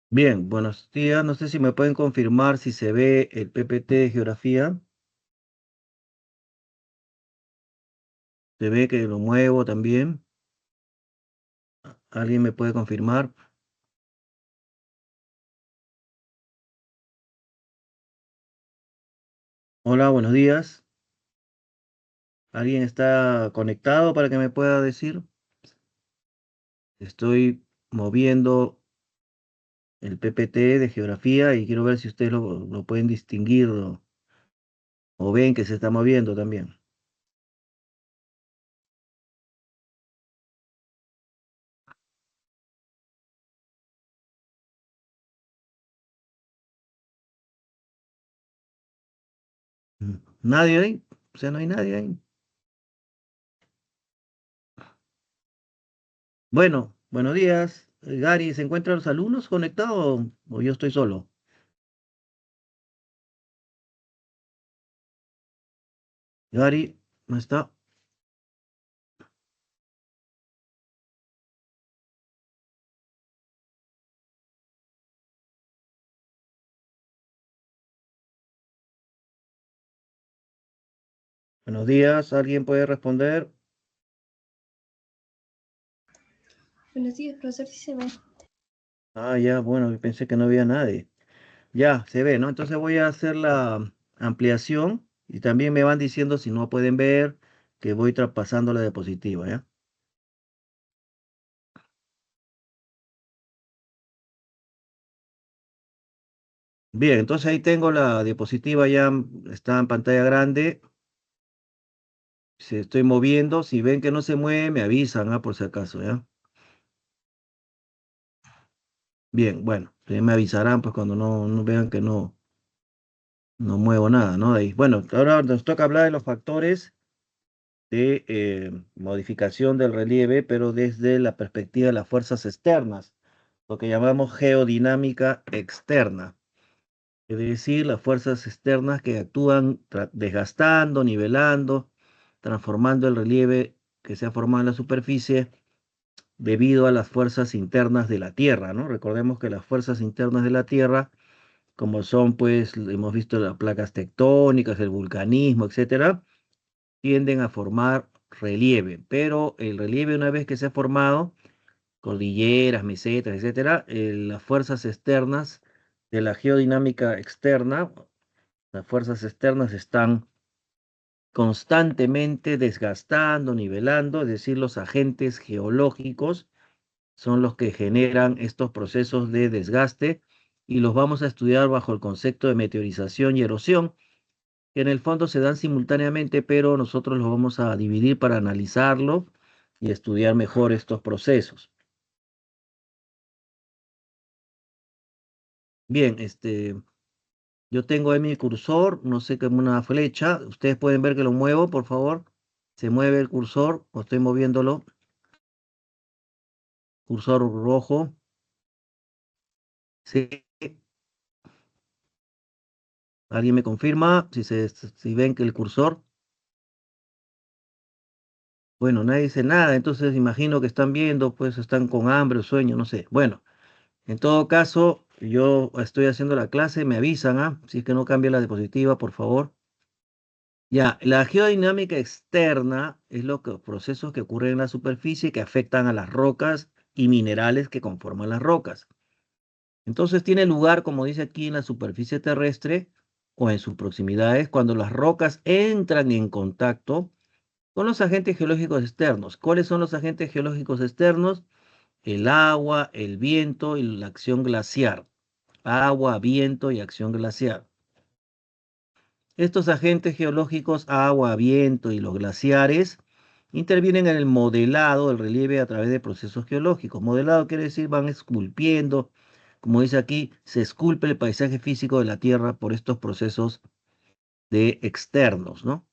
Bien, buenos días. No sé si me pueden confirmar si se ve el PPT de geografía. Se ve que lo muevo también. ¿Alguien me puede confirmar? Hola, buenos días. ¿Alguien está conectado para que me pueda decir? Estoy moviendo el PPT de geografía y quiero ver si ustedes lo pueden distinguir o ven que se está moviendo también. ¿Nadie ahí? O sea, no hay nadie ahí. Bueno, buenos días. Gary, ¿se encuentran los alumnos conectados o yo estoy solo? Gary, ¿no está? Buenos días, ¿alguien puede responder? Buenos días, profesor, sí se ve. Ah, ya, bueno, yo pensé que no había nadie. Ya, se ve, ¿no? Entonces voy a hacer la ampliación y también me van diciendo si no pueden ver que voy traspasando la diapositiva, ¿ya? Bien, entonces ahí tengo la diapositiva ya, está en pantalla grande. Se estoy moviendo. Si ven que no se mueve, me avisan, por si acaso, ¿ya? Bien, bueno, me avisarán pues cuando no vean que no muevo nada, ¿no? De ahí. Bueno, ahora nos toca hablar de los factores de modificación del relieve, pero desde la perspectiva de las fuerzas externas, lo que llamamos geodinámica externa, es decir, las fuerzas externas que actúan desgastando, nivelando, transformando el relieve que se ha formado en la superficie debido a las fuerzas internas de la Tierra, ¿no? Recordemos que las fuerzas internas de la Tierra, como son, pues, hemos visto las placas tectónicas, el vulcanismo, etcétera, tienden a formar relieve, pero el relieve una vez que se ha formado, cordilleras, mesetas, etcétera, las fuerzas externas de la geodinámica externa, las fuerzas externas están constantemente desgastando, nivelando, es decir, los agentes geológicos son los que generan estos procesos de desgaste y los vamos a estudiar bajo el concepto de meteorización y erosión, que en el fondo se dan simultáneamente, pero nosotros los vamos a dividir para analizarlo y estudiar mejor estos procesos. Bien, yo tengo ahí mi cursor, no sé, como una flecha. Ustedes pueden ver que lo muevo, por favor. Se mueve el cursor, o estoy moviéndolo. Cursor rojo. Sí. ¿Alguien me confirma si ven que el cursor? Bueno, nadie dice nada, entonces imagino que están viendo, pues están con hambre o sueño, no sé. Bueno, en todo caso, yo estoy haciendo la clase, me avisan, si es que no cambia la diapositiva, por favor. Ya, la geodinámica externa es procesos que ocurren en la superficie que afectan a las rocas y minerales que conforman las rocas. Entonces tiene lugar, como dice aquí, en la superficie terrestre o en sus proximidades, cuando las rocas entran en contacto con los agentes geológicos externos. ¿Cuáles son los agentes geológicos externos? El agua, el viento y la acción glaciar. Agua, viento y acción glaciar. Estos agentes geológicos, agua, viento y los glaciares, intervienen en el modelado del relieve a través de procesos geológicos. Modelado quiere decir van esculpiendo, como dice aquí, se esculpe el paisaje físico de la Tierra por estos procesos de externos, ¿no?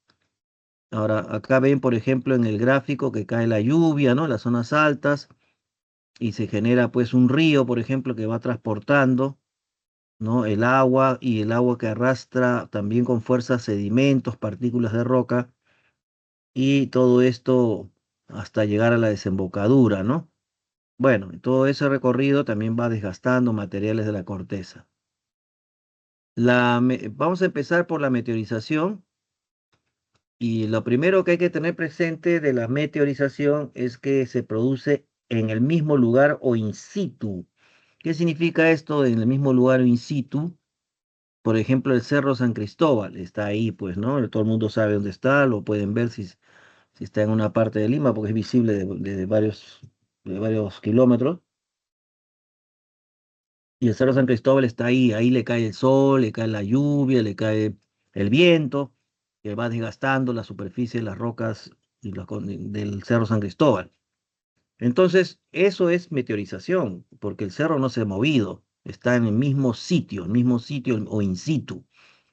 Ahora, acá ven, por ejemplo, en el gráfico que cae la lluvia, ¿no? En las zonas altas y se genera pues un río, por ejemplo, que va transportando, ¿no? El agua y el agua que arrastra también con fuerza sedimentos, partículas de roca y todo esto hasta llegar a la desembocadura, ¿no? Bueno, todo ese recorrido también va desgastando materiales de la corteza. Vamos a empezar por la meteorización. Y lo primero que hay que tener presente de la meteorización es que se produce en el mismo lugar o in situ. ¿Qué significa esto en el mismo lugar o in situ? Por ejemplo, el Cerro San Cristóbal está ahí, pues, ¿no? Todo el mundo sabe dónde está, lo pueden ver si está en una parte de Lima, porque es visible de varios kilómetros. Y el Cerro San Cristóbal está ahí, ahí le cae el sol, le cae la lluvia, le cae el viento, que va desgastando la superficie de las rocas del Cerro San Cristóbal. Entonces, eso es meteorización, porque el cerro no se ha movido, está en el mismo sitio o in situ.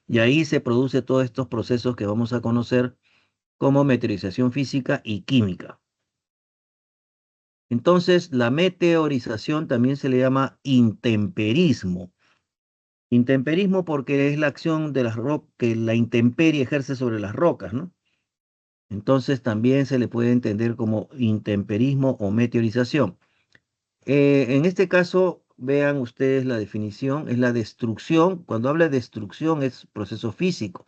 Y ahí se produce todos estos procesos que vamos a conocer como meteorización física y química. Entonces, la meteorización también se le llama intemperismo. Intemperismo porque es la acción de las rocas que la intemperie ejerce sobre las rocas, ¿no? Entonces también se le puede entender como intemperismo o meteorización. En este caso, vean ustedes la definición, es la destrucción. Cuando habla de destrucción es proceso físico.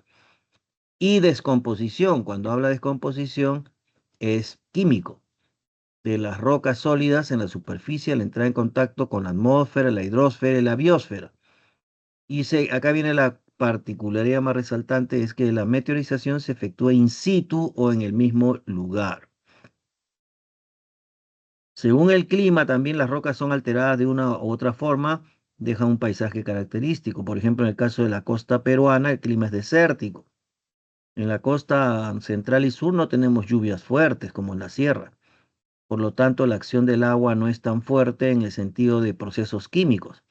Y descomposición, cuando habla de descomposición, es químico. De las rocas sólidas en la superficie al entrar en contacto con la atmósfera, la hidrosfera y la biosfera. Acá viene la particularidad más resaltante, es que la meteorización se efectúa in situ o en el mismo lugar. Según el clima, también las rocas son alteradas de una u otra forma, dejan un paisaje característico. Por ejemplo, en el caso de la costa peruana, el clima es desértico. En la costa central y sur no tenemos lluvias fuertes como en la sierra. Por lo tanto, la acción del agua no es tan fuerte en el sentido de procesos químicos.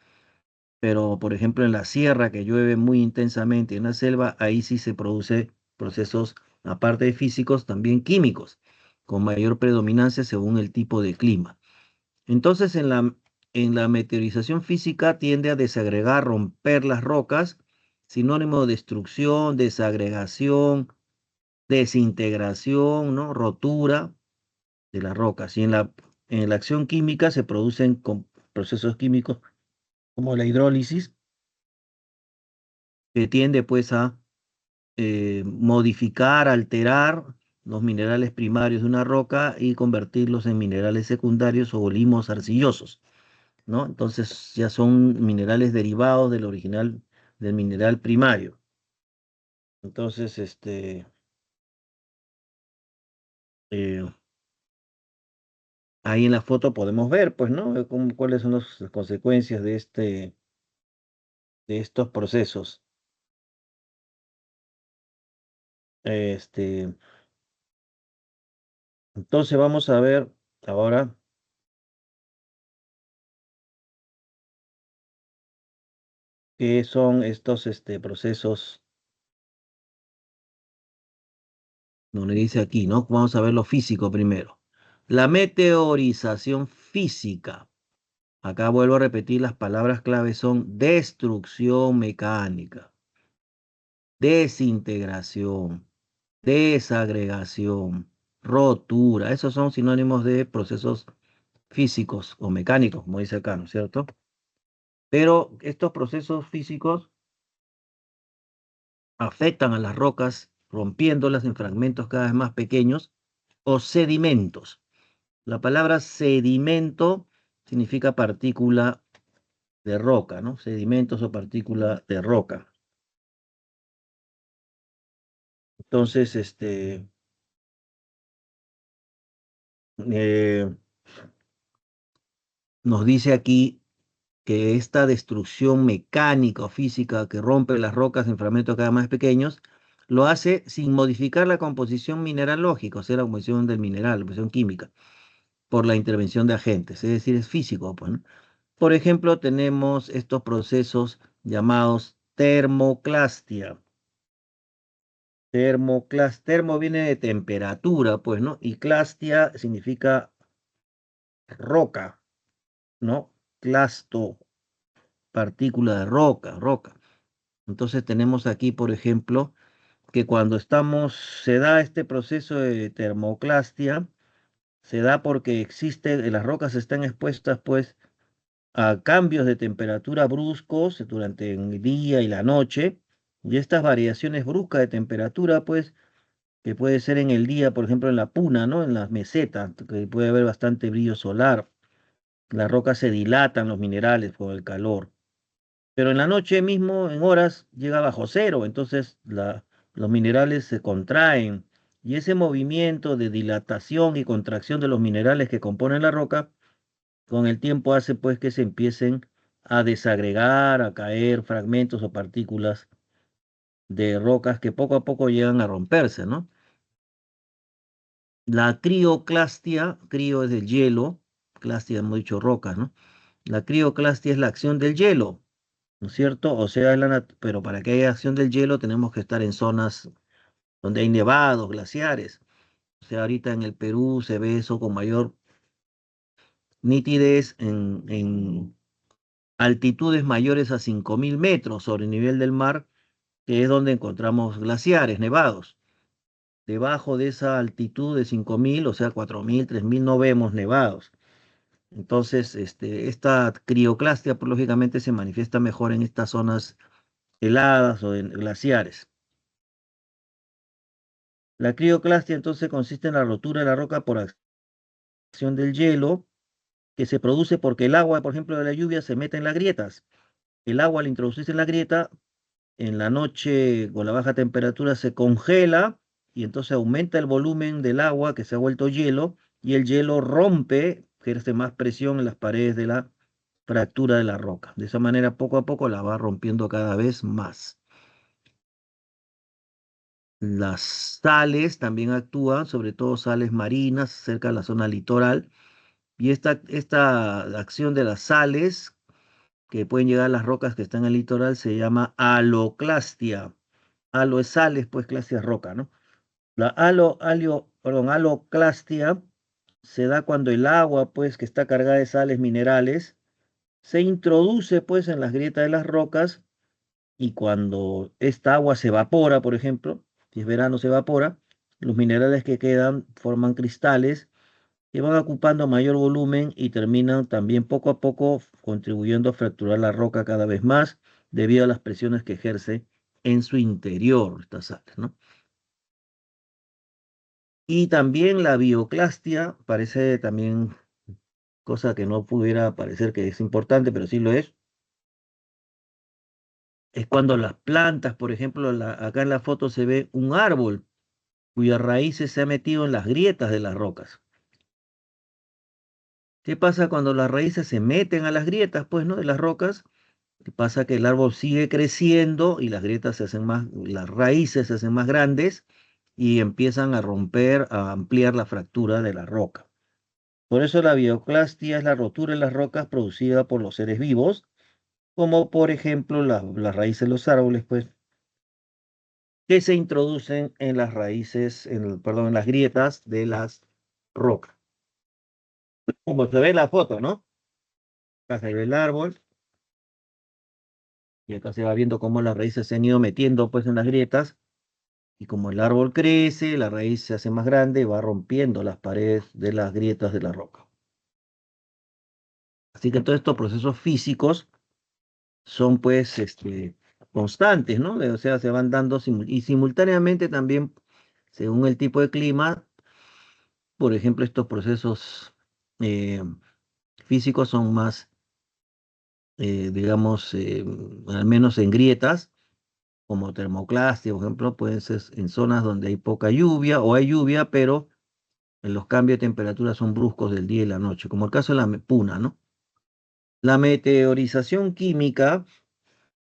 Pero, por ejemplo, en la sierra, que llueve muy intensamente, en la selva, ahí sí se produce procesos, aparte de físicos, también químicos, con mayor predominancia según el tipo de clima. Entonces, en la meteorización física tiende a desagregar, romper las rocas, sinónimo de destrucción, desagregación, desintegración, ¿no? Rotura de las rocas. Y en la acción química se producen procesos químicos como la hidrólisis, que tiende pues a modificar, alterar los minerales primarios de una roca y convertirlos en minerales secundarios o limos arcillosos, ¿no? Entonces ya son minerales derivados del original, del mineral primario. Entonces, eh, ahí en la foto podemos ver, pues, ¿no? Cuáles son las consecuencias de estos procesos. Este, entonces vamos a ver ahora qué son estos, procesos, donde dice aquí, ¿no? Vamos a ver lo físico primero. La meteorización física. Acá vuelvo a repetir, las palabras clave son destrucción mecánica, desintegración, desagregación, rotura. Esos son sinónimos de procesos físicos o mecánicos, como dice acá, ¿no es cierto? Pero estos procesos físicos afectan a las rocas, rompiéndolas en fragmentos cada vez más pequeños o sedimentos. La palabra sedimento significa partícula de roca, ¿no? Sedimentos o partícula de roca. Entonces, eh, nos dice aquí que esta destrucción mecánica o física que rompe las rocas en fragmentos cada vez más pequeños, lo hace sin modificar la composición mineralógica, o sea, la composición del mineral, la composición química, por la intervención de agentes, es decir, es físico, pues, ¿no? Por ejemplo, tenemos estos procesos llamados termoclastia. Termo viene de temperatura, pues, ¿no? Y clastia significa roca, ¿no? Clasto, partícula de roca, roca. Entonces tenemos aquí, por ejemplo, que cuando se da este proceso de termoclastia, se da porque las rocas están expuestas pues a cambios de temperatura bruscos durante el día y la noche, y estas variaciones bruscas de temperatura pues que puede ser en el día, por ejemplo en la puna, ¿no? En las mesetas, que puede haber bastante brillo solar, las rocas se dilatan, los minerales con el calor. Pero en la noche mismo, en horas, llega bajo cero, entonces los minerales se contraen y ese movimiento de dilatación y contracción de los minerales que componen la roca, con el tiempo hace pues que se empiecen a desagregar, a caer fragmentos o partículas de rocas que poco a poco llegan a romperse, ¿no? La crioclastia, crio es del hielo, clastia hemos dicho rocas, ¿no? La crioclastia es la acción del hielo, ¿no es cierto? O sea, pero para que haya acción del hielo tenemos que estar en zonas donde hay nevados, glaciares. O sea, ahorita en el Perú se ve eso con mayor nitidez en altitudes mayores a 5.000 metros sobre el nivel del mar, que es donde encontramos glaciares, nevados. Debajo de esa altitud de 5.000, o sea, 4.000, 3.000, no vemos nevados. Entonces, esta crioclastia, pues, lógicamente, se manifiesta mejor en estas zonas heladas o en glaciares. La crioclastia entonces consiste en la rotura de la roca por acción del hielo, que se produce porque el agua, por ejemplo, de la lluvia se mete en las grietas. El agua al introducirse en la grieta, en la noche con la baja temperatura se congela y entonces aumenta el volumen del agua que se ha vuelto hielo y el hielo rompe, ejerce más presión en las paredes de la fractura de la roca. De esa manera, poco a poco la va rompiendo cada vez más. Las sales también actúan, sobre todo sales marinas cerca de la zona litoral. Y esta acción de las sales que pueden llegar a las rocas que están en el litoral se llama haloclastia. Halo es sales, pues clastia es roca, ¿no? La haloclastia se da cuando el agua, pues, que está cargada de sales minerales, se introduce, pues, en las grietas de las rocas y cuando esta agua se evapora, por ejemplo, si es verano se evapora, los minerales que quedan forman cristales que van ocupando mayor volumen y terminan también poco a poco contribuyendo a fracturar la roca cada vez más debido a las presiones que ejerce en su interior estas sales, ¿no? Y también la bioclastia, parece también cosa que no pudiera parecer que es importante, pero sí lo es cuando las plantas, por ejemplo, acá en la foto se ve un árbol cuyas raíces se han metido en las grietas de las rocas. ¿Qué pasa cuando las raíces se meten a las grietas, pues, ¿no? De las rocas? ¿Qué pasa? Que el árbol sigue creciendo y las grietas se hacen más, las raíces se hacen más grandes y empiezan a romper, a ampliar la fractura de la roca. Por eso la bioclastia es la rotura de las rocas producida por los seres vivos, como por ejemplo las raíces de los árboles, pues, que se introducen en las raíces, perdón, en las grietas de las rocas. Como se ve en la foto, ¿no? Acá se ve el árbol y acá se va viendo cómo las raíces se han ido metiendo pues en las grietas y como el árbol crece, la raíz se hace más grande y va rompiendo las paredes de las grietas de la roca. Así que todos estos procesos físicos son pues constantes, ¿no? O sea, se van dando y simultáneamente también, según el tipo de clima, por ejemplo, estos procesos eh, físicos son más, digamos, al menos en grietas, como termoclastia, por ejemplo, pueden ser en zonas donde hay poca lluvia o hay lluvia, pero los cambios de temperatura son bruscos del día y la noche, como el caso de la puna, ¿no? La meteorización química,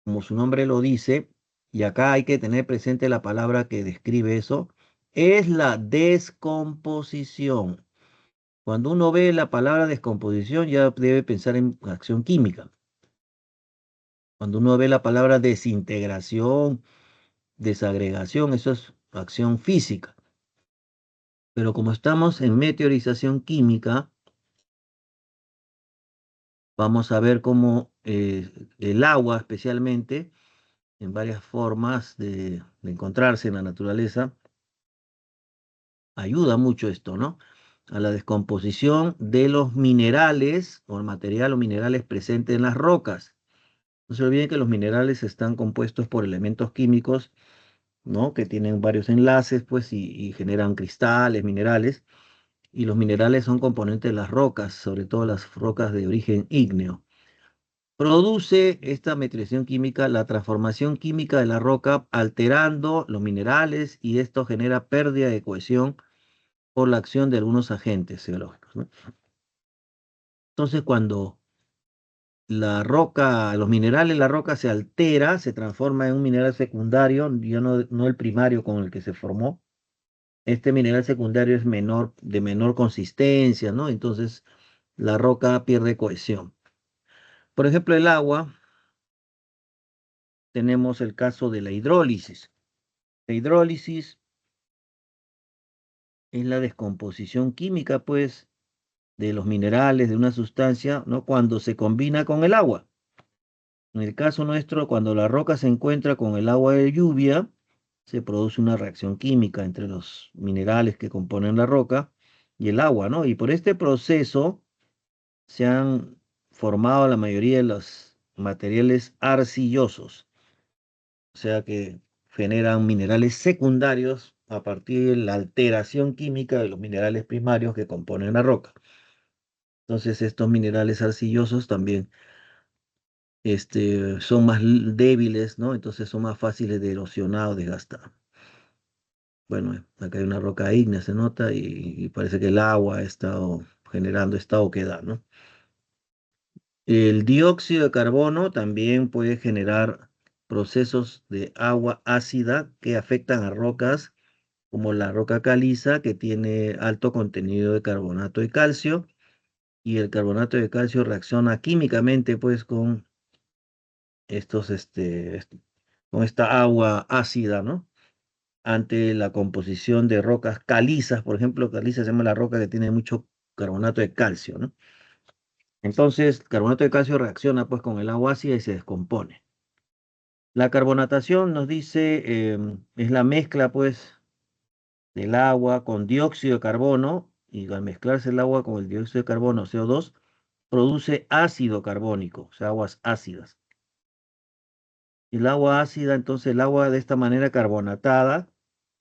como su nombre lo dice, y acá hay que tener presente la palabra que describe eso, es la descomposición. Cuando uno ve la palabra descomposición ya debe pensar en acción química. Cuando uno ve la palabra desintegración, desagregación, eso es acción física. Pero como estamos en meteorización química, vamos a ver cómo el agua especialmente, en varias formas de encontrarse en la naturaleza, ayuda mucho esto, ¿no? a la descomposición de los minerales o el material o minerales presentes en las rocas. No se olviden que los minerales están compuestos por elementos químicos, ¿no? Que tienen varios enlaces, pues, y generan cristales, minerales. Y los minerales son componentes de las rocas, sobre todo las rocas de origen ígneo. Produce esta metrización química la transformación química de la roca, alterando los minerales, y esto genera pérdida de cohesión por la acción de algunos agentes geológicos, ¿no? Entonces, cuando la roca, los minerales, la roca se altera, se transforma en un mineral secundario, ya no el primario con el que se formó. Este mineral secundario es menor, de menor consistencia, ¿no? Entonces la roca pierde cohesión. Por ejemplo, el agua, tenemos el caso de la hidrólisis. La hidrólisis es la descomposición química, pues, de los minerales de una sustancia, ¿no? Cuando se combina con el agua. En el caso nuestro, cuando la roca se encuentra con el agua de lluvia, se produce una reacción química entre los minerales que componen la roca y el agua, ¿no? Y por este proceso se han formado la mayoría de los materiales arcillosos, o sea que generan minerales secundarios a partir de la alteración química de los minerales primarios que componen la roca. Entonces estos minerales arcillosos también son más débiles, ¿no? Entonces son más fáciles de erosionar o desgastar. Bueno, acá hay una roca ígnea, se nota, y parece que el agua ha estado generando esta oquedad, ¿no? El dióxido de carbono también puede generar procesos de agua ácida que afectan a rocas como la roca caliza, que tiene alto contenido de carbonato de calcio, y el carbonato de calcio reacciona químicamente pues con con esta agua ácida, ¿no? Ante la composición de rocas calizas, por ejemplo, caliza se llama la roca que tiene mucho carbonato de calcio, ¿no? Entonces, el carbonato de calcio reacciona pues con el agua ácida y se descompone. La carbonatación nos dice, es la mezcla pues del agua con dióxido de carbono, y al mezclarse el agua con el dióxido de carbono, CO2, produce ácido carbónico, o sea, aguas ácidas. El agua ácida, entonces el agua de esta manera carbonatada,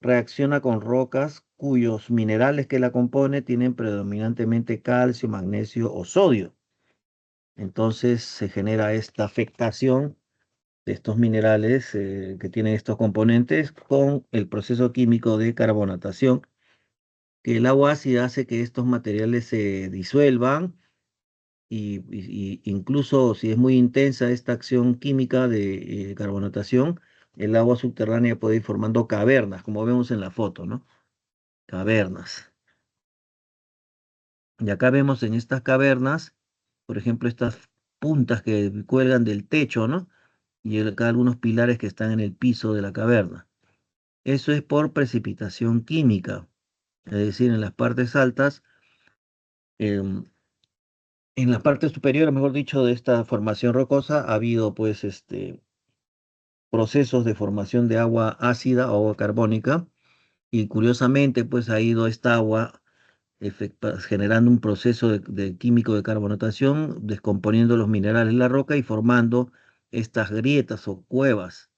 reacciona con rocas cuyos minerales que la compone tienen predominantemente calcio, magnesio o sodio. Entonces se genera esta afectación de estos minerales que tienen estos componentes con el proceso químico de carbonatación, que el agua ácida hace que estos materiales se disuelvan, y incluso si es muy intensa esta acción química de carbonatación, el agua subterránea puede ir formando cavernas, como vemos en la foto, ¿no? Cavernas. Y acá vemos en estas cavernas, por ejemplo, estas puntas que cuelgan del techo, ¿no? Y acá algunos pilares que están en el piso de la caverna. Eso es por precipitación química, es decir, en las partes altas, em, en la parte superior, mejor dicho, de esta formación rocosa, ha habido pues procesos de formación de agua ácida o agua carbónica, y curiosamente pues ha ido esta agua generando un proceso de químico de carbonatación, descomponiendo los minerales de la roca y formando estas grietas o cuevas,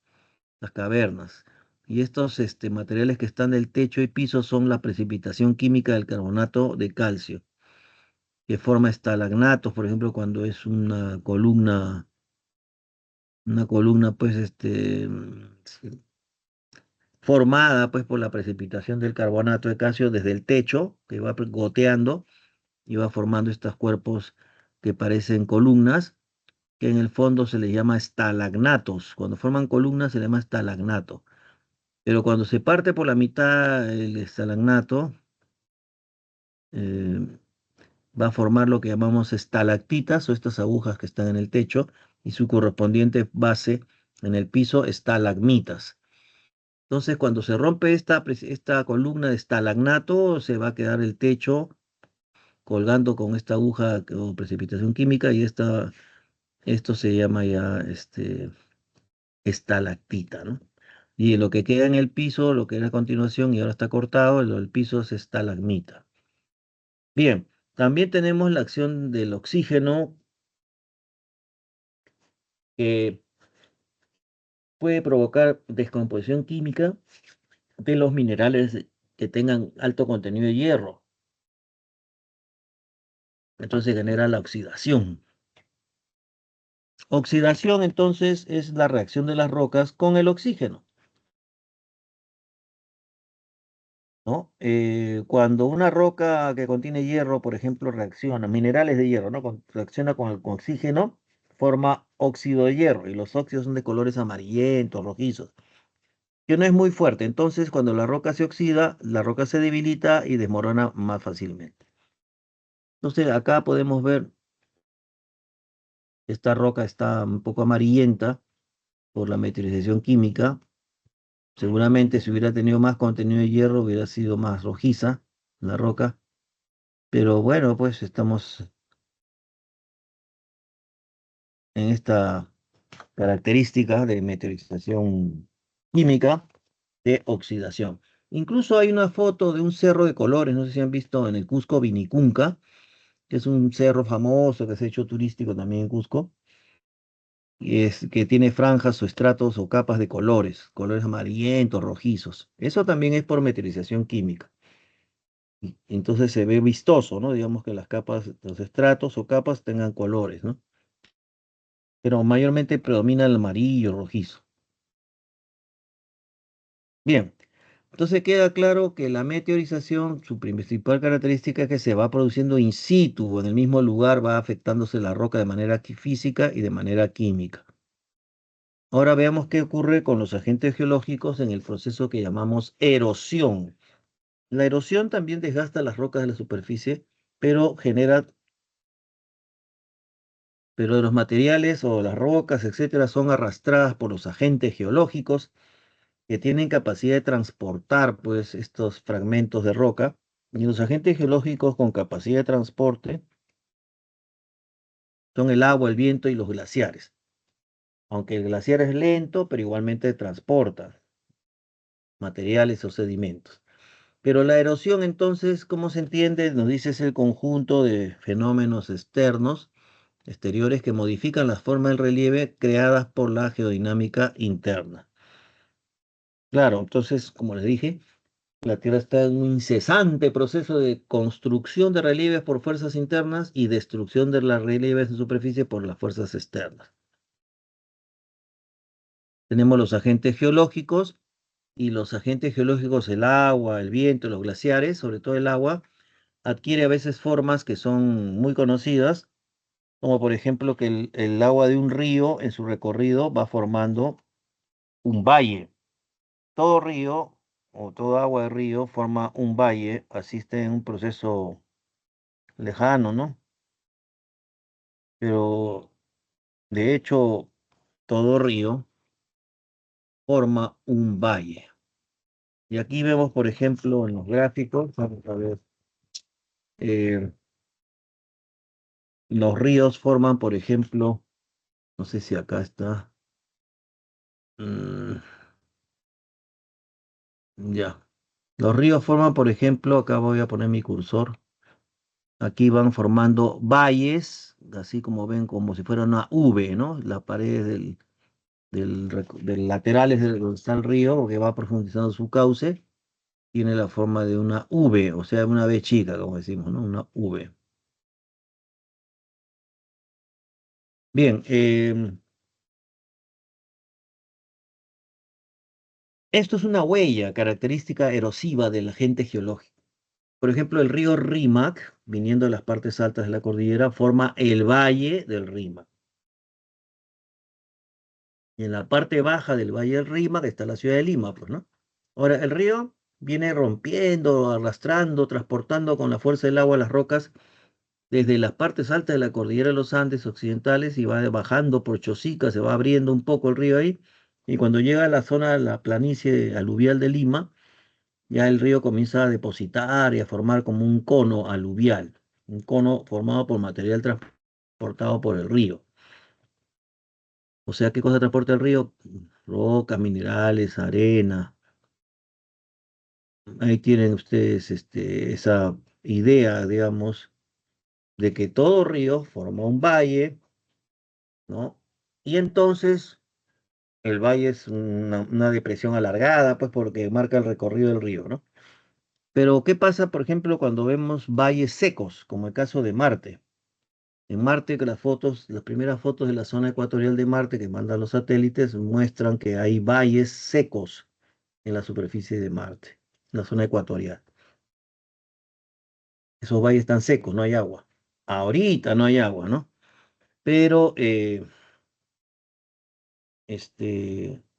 las cavernas. Y estos materiales que están del techo y piso son la precipitación química del carbonato de calcio, que forma estalagnatos, por ejemplo, cuando es una columna pues formada pues por la precipitación del carbonato de calcio desde el techo, que va goteando y va formando estos cuerpos que parecen columnas, que en el fondo se les llama estalagnatos. Cuando forman columnas se les llama estalagnato. Pero cuando se parte por la mitad el estalagnato, eh, va a formar lo que llamamos estalactitas, o estas agujas que están en el techo, y su correspondiente base en el piso, estalagmitas. Entonces, cuando se rompe esta columna de estalagnato, se va a quedar el techo colgando con esta aguja o precipitación química, y esto se llama ya estalactita, ¿no? Y lo que queda en el piso, lo que era a continuación y ahora está cortado, el piso es estalagmita. Bien, también tenemos la acción del oxígeno que puede provocar descomposición química de los minerales que tengan alto contenido de hierro. Entonces genera la oxidación. Oxidación entonces es la reacción de las rocas con el oxígeno, ¿no? Cuando una roca que contiene hierro, por ejemplo, reacciona, minerales de hierro, ¿no? Reacciona con el oxígeno, forma óxido de hierro y los óxidos son de colores amarillentos, rojizos, que no es muy fuerte. Entonces, cuando la roca se oxida, la roca se debilita y desmorona más fácilmente. Entonces, acá podemos ver, esta roca está un poco amarillenta por la meteorización química. Seguramente si hubiera tenido más contenido de hierro hubiera sido más rojiza la roca. Pero bueno, pues estamos en esta característica de meteorización química de oxidación. Incluso hay una foto de un cerro de colores, no sé si han visto en el Cusco Vinicunca, que es un cerro famoso que se ha hecho turístico también en Cusco, y es que tiene franjas o estratos o capas de colores, colores amarillentos, rojizos. Eso también es por meteorización química. Y entonces se ve vistoso, ¿no? Digamos que las capas, los estratos o capas tengan colores, ¿no? Pero mayormente predomina el amarillo, rojizo. Bien, entonces queda claro que la meteorización, su principal característica es que se va produciendo in situ, o en el mismo lugar va afectándose la roca de manera física y de manera química. Ahora veamos qué ocurre con los agentes geológicos en el proceso que llamamos erosión. La erosión también desgasta las rocas de la superficie, pero genera, pero los materiales o las rocas, etcétera, son arrastradas por los agentes geológicos que tienen capacidad de transportar, pues, estos fragmentos de roca. Y los agentes geológicos con capacidad de transporte son el agua, el viento y los glaciares. Aunque el glaciar es lento, pero igualmente transporta materiales o sedimentos. Pero la erosión, entonces, ¿cómo se entiende? Nos dice es el conjunto de fenómenos externos, exteriores, que modifican la forma del relieve creadas por la geodinámica interna. Claro, entonces, como les dije, la Tierra está en un incesante proceso de construcción de relieves por fuerzas internas y destrucción de las relieves en superficie por las fuerzas externas. Tenemos los agentes geológicos y los agentes geológicos, el agua, el viento, los glaciares, sobre todo el agua, adquiere a veces formas que son muy conocidas, como por ejemplo que el agua de un río en su recorrido va formando un valle. Todo río o todo agua de río forma un valle, asiste en un proceso lejano, ¿no? Pero de hecho todo río forma un valle. Y aquí vemos, por ejemplo, en los gráficos, vamos a ver, eh, los ríos forman, por ejemplo, no sé si acá está, mm, ya. Los ríos forman, por ejemplo, acá voy a poner mi cursor, aquí van formando valles, así como ven, como si fuera una V, ¿no? Las paredes del laterales de donde está el río, que va profundizando su cauce, tiene la forma de una V, o sea, una V chica, como decimos, ¿no? Una V. Bien, esto es una huella característica erosiva del agente geológico. Por ejemplo, el río Rímac, viniendo de las partes altas de la cordillera, forma el valle del Rímac. Y en la parte baja del valle del Rímac está la ciudad de Lima, pues, ¿no? Ahora, el río viene rompiendo, arrastrando, transportando con la fuerza del agua las rocas desde las partes altas de la cordillera de los Andes occidentales y va bajando por Chosica, se va abriendo un poco el río ahí. Y cuando llega a la zona, la planicie aluvial de Lima, ya el río comienza a depositar y a formar como un cono aluvial, un cono formado por material transportado por el río. O sea, ¿qué cosa transporta el río? Rocas, minerales, arena. Ahí tienen ustedes esa. idea, digamos, de que todo río forma un valle, ¿no? Y entonces el valle es una depresión alargada, pues porque marca el recorrido del río, ¿no? Pero ¿qué pasa, por ejemplo, cuando vemos valles secos, como el caso de Marte? En Marte, que las fotos, las primeras fotos de la zona ecuatorial de Marte que mandan los satélites muestran que hay valles secos en la superficie de Marte, en la zona ecuatorial. Esos valles están secos, no hay agua. Ahorita no hay agua, ¿no? Pero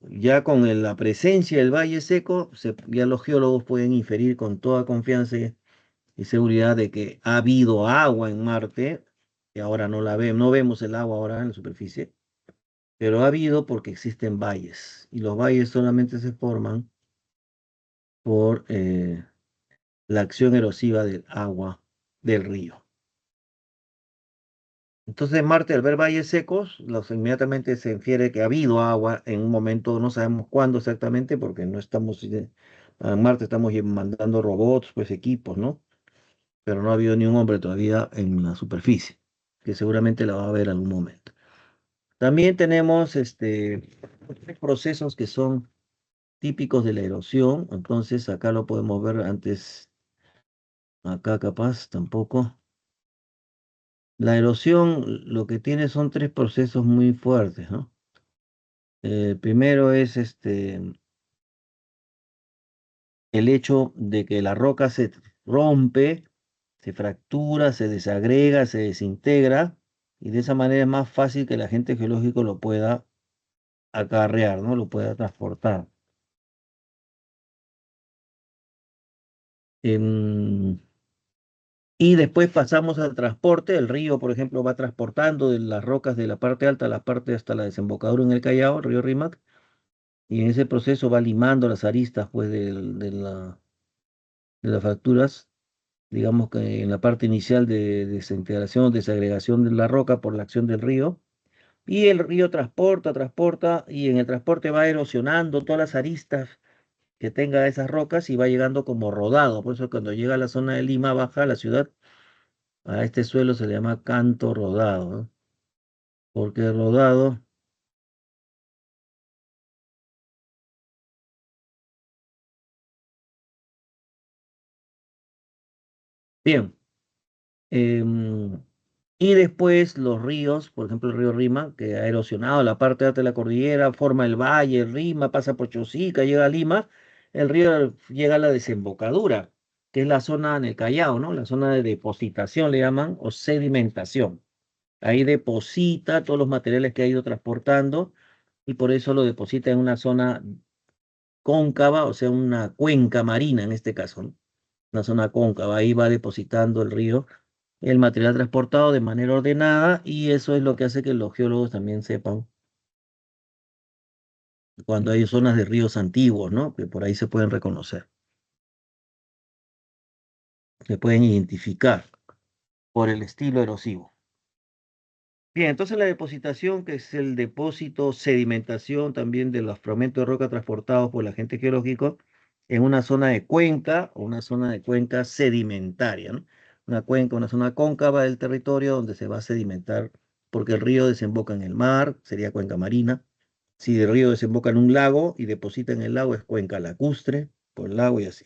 ya con la presencia del valle seco, ya los geólogos pueden inferir con toda confianza y seguridad de que ha habido agua en Marte, y ahora no la vemos, no vemos el agua ahora en la superficie, pero ha habido porque existen valles, y los valles solamente se forman por la acción erosiva del agua del río. Entonces, en Marte, al ver valles secos, inmediatamente se infiere que ha habido agua en un momento, no sabemos cuándo exactamente, porque no estamos, a Marte estamos mandando robots, pues equipos, ¿no? Pero no ha habido ni un hombre todavía en la superficie, que seguramente la va a haber en algún momento. También tenemos procesos que son típicos de la erosión, entonces acá lo podemos ver antes, acá capaz tampoco. La erosión lo que tiene son tres procesos muy fuertes, ¿no? Primero es el hecho de que la roca se rompe, se fractura, se desagrega, se desintegra, y de esa manera es más fácil que el agente geológico lo pueda acarrear, ¿no? Lo pueda transportar. Em, y después pasamos al transporte. El río, por ejemplo, va transportando de las rocas de la parte alta a la parte hasta la desembocadura en el Callao, el río Rímac, y en ese proceso va limando las aristas, pues, de las fracturas, digamos que en la parte inicial de desintegración, desagregación de la roca por la acción del río. Y el río transporta, y en el transporte va erosionando todas las aristas que tenga esas rocas y va llegando como rodado. Por eso cuando llega a la zona de Lima, baja a la ciudad, a este suelo se le llama canto rodado, ¿no? Porque rodado, bien. em, y después los ríos, por ejemplo el río Rima, que ha erosionado la parte alta de la cordillera, forma el valle, Rima, pasa por Chosica, llega a Lima, el río llega a la desembocadura, que es la zona en el Callao, ¿no? La zona de depositación le llaman, o sedimentación. Ahí deposita todos los materiales que ha ido transportando y por eso lo deposita en una zona cóncava, o sea, una cuenca marina en este caso, ¿no? Una zona cóncava. Ahí va depositando el río el material transportado de manera ordenada y eso es lo que hace que los geólogos también sepan cuando hay zonas de ríos antiguos, ¿no? Que por ahí se pueden reconocer, se pueden identificar por el estilo erosivo. Bien, entonces la depositación, que es el depósito, sedimentación también de los fragmentos de roca transportados por el agente geológico en una zona de cuenca o una zona de cuenca sedimentaria, ¿no? Una cuenca, una zona cóncava del territorio donde se va a sedimentar, porque el río desemboca en el mar, sería cuenca marina. Si el río desemboca en un lago y deposita en el lago, es cuenca lacustre, por el lago y así.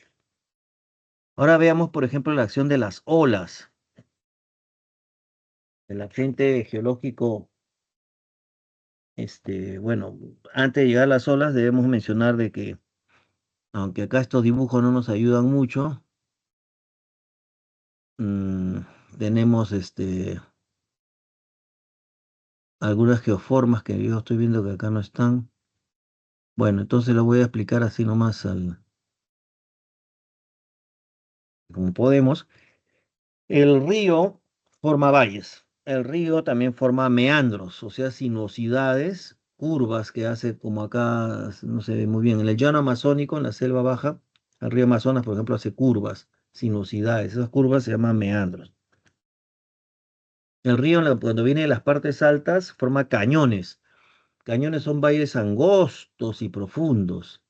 Ahora veamos, por ejemplo, la acción de las olas. El agente geológico. Bueno, antes de llegar a las olas, debemos mencionar de que, aunque acá estos dibujos no nos ayudan mucho, mm, tenemos algunas geoformas que yo estoy viendo que acá no están. Bueno, entonces lo voy a explicar así nomás como podemos. El río forma valles. El río también forma meandros, o sea, sinuosidades, curvas que hace como acá, no se ve muy bien. En el llano amazónico, en la selva baja, el río Amazonas, por ejemplo, hace curvas, sinuosidades. Esas curvas se llaman meandros. El río, cuando viene de las partes altas, forma cañones. Cañones son valles angostos y profundos.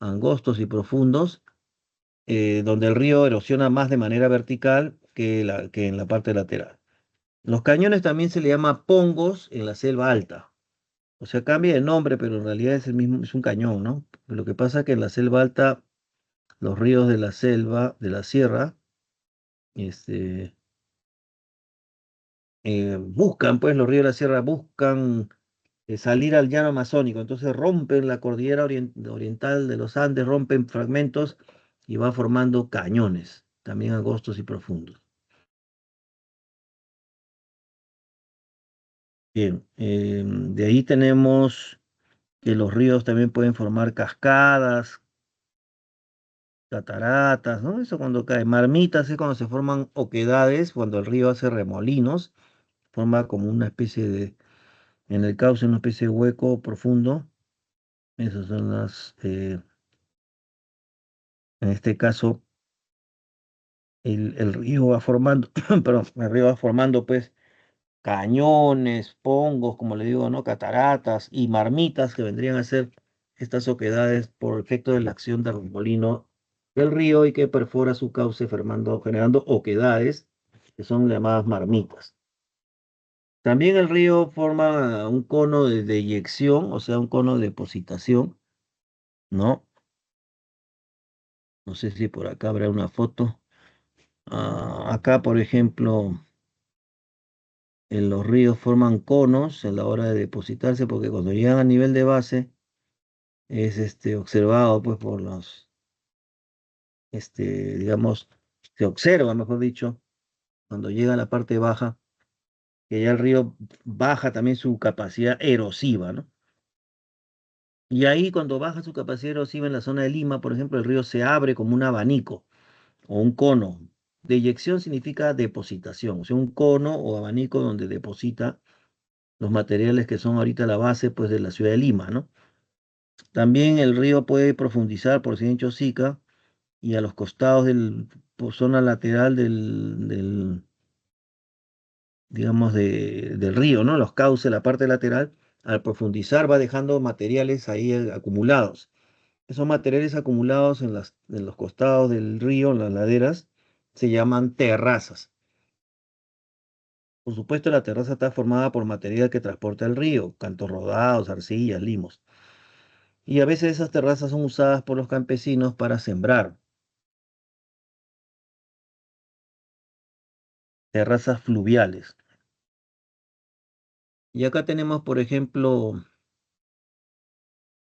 Angostos y profundos donde el río erosiona más de manera vertical que en la parte lateral. Los cañones también se le llama pongos en la selva alta. O sea, cambia de nombre, pero en realidad es el mismo, es un cañón, ¿no? Lo que pasa es que en la selva alta, los ríos de la selva, de la sierra, este, buscan, pues los ríos de la sierra buscan salir al llano amazónico, entonces rompen la cordillera oriental de los Andes, rompen fragmentos y va formando cañones, también angostos y profundos. Bien, de ahí tenemos que los ríos también pueden formar cascadas, cataratas, ¿no? Eso cuando cae. Marmitas es cuando se forman oquedades, cuando el río hace remolinos, forma como una especie de, en el cauce, una especie de hueco profundo. Esas son en este caso, el río va formando, perdón, el río va formando pues cañones, pongos, como le digo, ¿no? Cataratas y marmitas que vendrían a ser estas oquedades por efecto de la acción del remolino del río y que perfora su cauce formando, generando oquedades que son llamadas marmitas. También el río forma un cono de deyección, o sea, un cono de depositación, ¿no? No sé si por acá habrá una foto. Acá, por ejemplo, en los ríos forman conos en la hora de depositarse porque cuando llegan a nivel de base es observado pues por los, digamos, se observa, mejor dicho, cuando llega a la parte baja, que ya el río baja también su capacidad erosiva, ¿no? Y ahí cuando baja su capacidad erosiva en la zona de Lima, por ejemplo, el río se abre como un abanico o un cono. Deyección significa depositación, o sea, un cono o abanico donde deposita los materiales que son ahorita la base pues de la ciudad de Lima, ¿no? También el río puede profundizar por si en Chosica y a los costados del, por zona lateral digamos, del río, ¿no? Los cauces, la parte lateral, al profundizar va dejando materiales ahí acumulados. Esos materiales acumulados en los costados del río, en las laderas, se llaman terrazas. Por supuesto, la terraza está formada por material que transporta el río, cantos rodados, arcillas, limos. Y a veces esas terrazas son usadas por los campesinos para sembrar. Terrazas fluviales. Y acá tenemos, por ejemplo,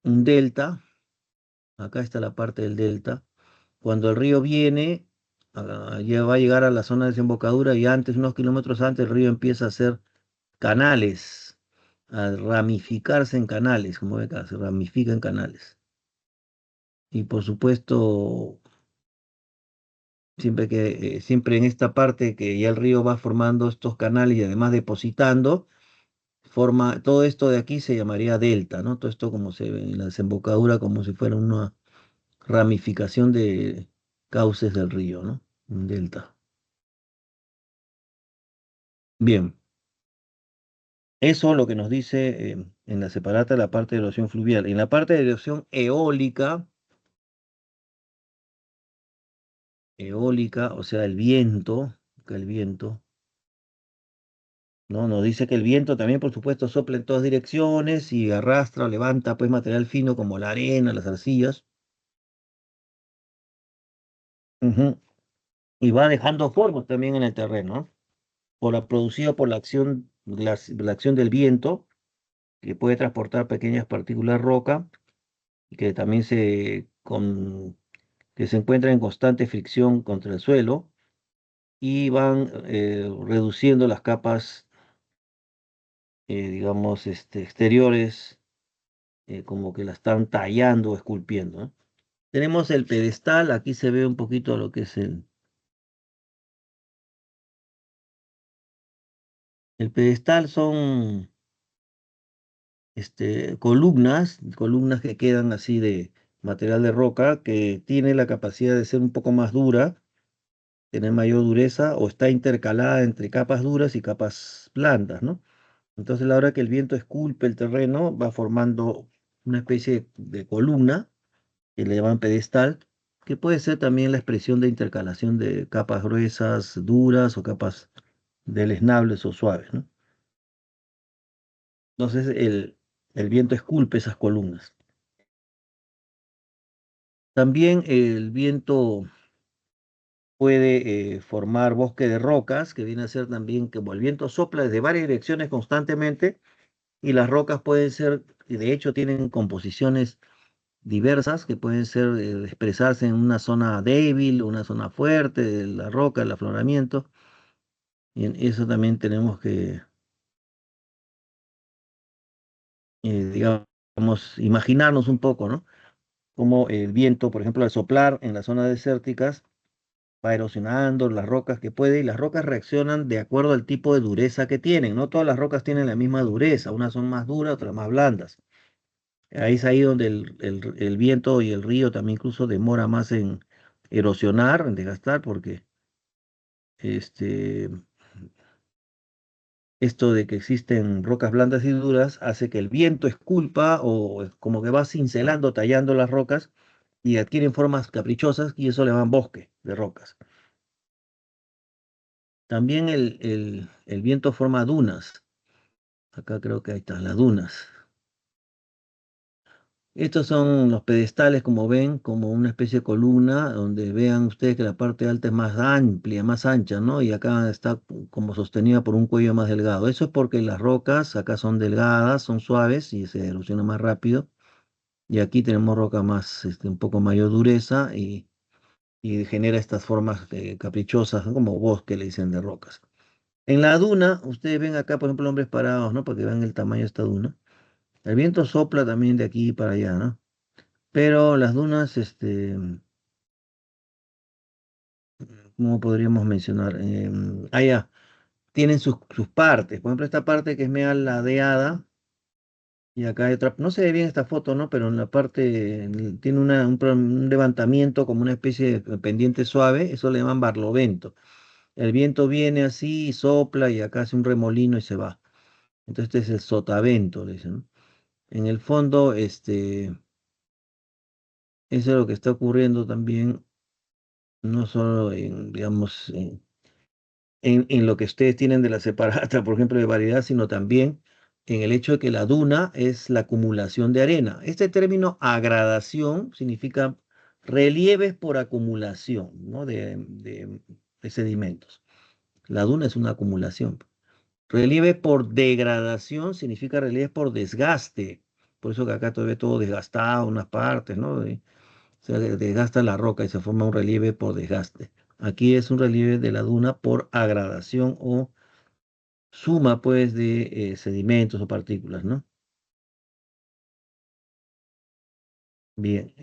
un delta. Acá está la parte del delta. Cuando el río viene, ya va a llegar a la zona de desembocadura y antes, unos kilómetros antes, el río empieza a hacer canales, a ramificarse en canales, como ve acá, se ramifica en canales. Y por supuesto, siempre en esta parte que ya el río va formando estos canales y además depositando, forma, todo esto de aquí se llamaría delta, ¿no? Todo esto como se ve en la desembocadura, como si fuera una ramificación de cauces del río, ¿no? Un delta. Bien, eso es lo que nos dice en la separata la parte de erosión fluvial. En la parte de erosión eólica, o sea, el viento, que el viento, ¿no? Nos dice que el viento también, por supuesto, sopla en todas direcciones y arrastra o levanta pues material fino como la arena, las arcillas. Ujú. Y va dejando formas también en el terreno, ¿no? Producido por la acción del viento, que puede transportar pequeñas partículas roca y que también que se encuentran en constante fricción contra el suelo y van reduciendo las capas, digamos, exteriores, como que la están tallando o esculpiendo, ¿no? Tenemos el pedestal, aquí se ve un poquito lo que es el pedestal son columnas que quedan así de material de roca que tiene la capacidad de ser un poco más dura, tener mayor dureza o está intercalada entre capas duras y capas blandas, ¿no? Entonces, a la hora que el viento esculpe el terreno, va formando una especie de columna que le llaman pedestal que puede ser también la expresión de intercalación de capas gruesas, duras o capas deleznables o suaves, ¿no? Entonces el viento esculpe esas columnas. También el viento puede formar bosque de rocas, que viene a ser también como el viento sopla desde varias direcciones constantemente y las rocas pueden ser, y de hecho tienen composiciones diversas que pueden ser expresarse en una zona débil, una zona fuerte de la roca, el afloramiento. Y en eso también tenemos que, digamos, imaginarnos un poco, ¿no? Como el viento, por ejemplo, al soplar en las zonas desérticas, va erosionando las rocas que puede y las rocas reaccionan de acuerdo al tipo de dureza que tienen. No todas las rocas tienen la misma dureza, unas son más duras, otras más blandas. Ahí es ahí donde el viento y el río también incluso demora más en erosionar, en desgastar, porque este, esto de que existen rocas blandas y duras hace que el viento esculpa o como que va cincelando, tallando las rocas y adquieren formas caprichosas y eso le llaman bosque de rocas. También el viento forma dunas. Acá creo que ahí están las dunas. Estos son los pedestales, como ven, como una especie de columna, donde vean ustedes que la parte alta es más amplia, más ancha, ¿no? Y acá está como sostenida por un cuello más delgado. Eso es porque las rocas acá son delgadas, son suaves y se erosionan más rápido. Y aquí tenemos roca más, un poco mayor dureza y genera estas formas caprichosas, ¿no? Como bosque, le dicen, de rocas. En la duna, ustedes ven acá, por ejemplo, hombres parados, ¿no? Para que vean el tamaño de esta duna. El viento sopla también de aquí para allá, ¿no? Pero las dunas, ¿cómo podríamos mencionar? Ya, tienen sus partes. Por ejemplo, esta parte que es media ladeada, y acá hay otra, no se ve bien esta foto, ¿no? Pero en la parte, tiene un levantamiento como una especie de pendiente suave, eso le llaman barlovento. El viento viene así, sopla y acá hace un remolino y se va. Entonces este es el sotavento, le dicen, ¿no? En el fondo, eso es lo que está ocurriendo también, no solo en, digamos, en lo que ustedes tienen de la separata, por ejemplo, de variedad, sino también en el hecho de que la duna es la acumulación de arena. Este término agradación significa relieves por acumulación, ¿no? de sedimentos. La duna es una acumulación. Relieve por degradación significa relieve por desgaste. Por eso que acá todavía todo desgastado, unas partes, ¿no? O sea, desgasta la roca y se forma un relieve por desgaste. Aquí es un relieve de la duna por agradación o suma, pues, de sedimentos o partículas, ¿no? Bien,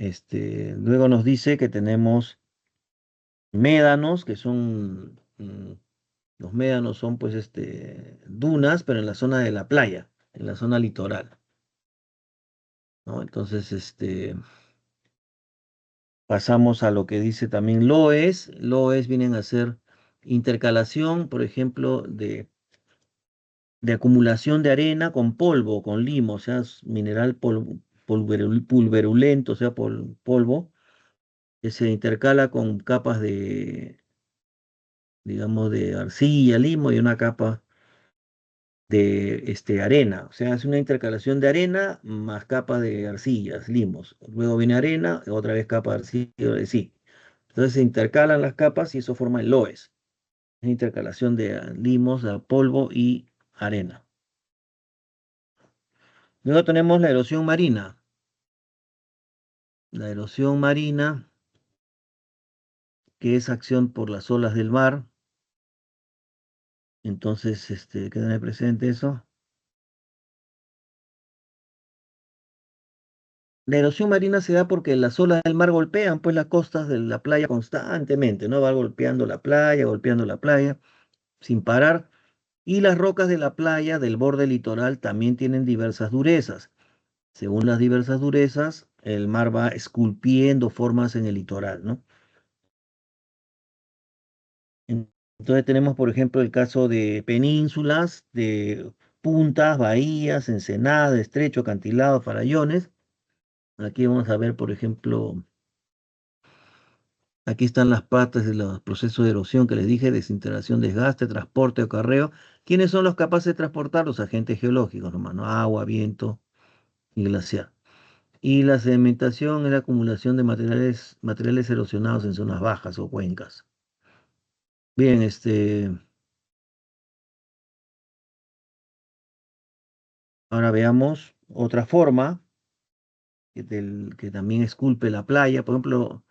luego nos dice que tenemos médanos, que son, los médanos son, pues, dunas, pero en la zona de la playa, en la zona litoral, ¿no? Entonces, pasamos a lo que dice también loes. Loes vienen a ser intercalación, por ejemplo, de acumulación de arena con polvo, con limo, o sea, es mineral pulverulento, o sea, polvo, que se intercala con capas de, digamos, de arcilla, limo y una capa de arena. O sea, es una intercalación de arena más capas de arcillas, limos. Luego viene arena, otra vez capa de arcilla, sí. Entonces se intercalan las capas y eso forma el loess. Es intercalación de limos, polvo y arena. Luego tenemos la erosión marina. La erosión marina, que es acción por las olas del mar. Entonces, queda presente eso. La erosión marina se da porque las olas del mar golpean pues las costas de la playa constantemente, ¿no? Va golpeando la playa sin parar. Y las rocas de la playa, del borde litoral, también tienen diversas durezas. Según las diversas durezas, el mar va esculpiendo formas en el litoral, ¿no? Entonces tenemos, por ejemplo, el caso de penínsulas, de puntas, bahías, ensenadas, estrechos, acantilados, farallones. Aquí vamos a ver, por ejemplo, Aquí están las partes de los procesos de erosión que les dije: desintegración, desgaste, transporte o carreo. ¿Quiénes son los capaces de transportar? Los agentes geológicos, nomás, ¿no? Agua, viento y glaciar. Y la sedimentación es la acumulación de materiales erosionados en zonas bajas o cuencas. Bien, ahora veamos otra forma que también esculpe la playa. Por ejemplo,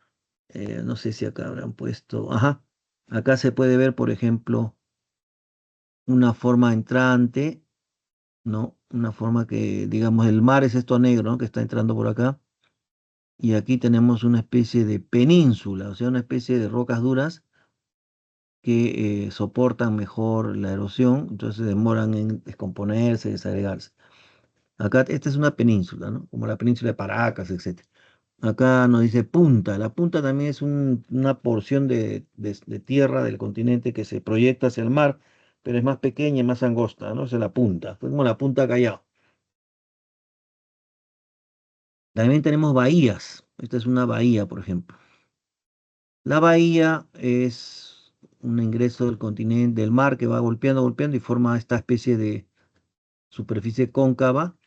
no sé si acá habrán puesto, ajá, acá se puede ver, por ejemplo, una forma entrante, ¿no? Una forma que, digamos, el mar es esto negro, ¿no? Que está entrando por acá. Y aquí tenemos una especie de península, o sea, una especie de rocas duras que soportan mejor la erosión, entonces demoran en descomponerse, desagregarse. Acá esta es una península, ¿no? Como la península de Paracas, etcétera. Acá nos dice punta. La punta también es una porción de tierra del continente que se proyecta hacia el mar, pero es más pequeña y más angosta, ¿no? Es la punta, fue como la punta Callao. También tenemos bahías. Esta es una bahía, por ejemplo. La bahía es un ingreso del continente, del mar, que va golpeando, golpeando y forma esta especie de superficie cóncava.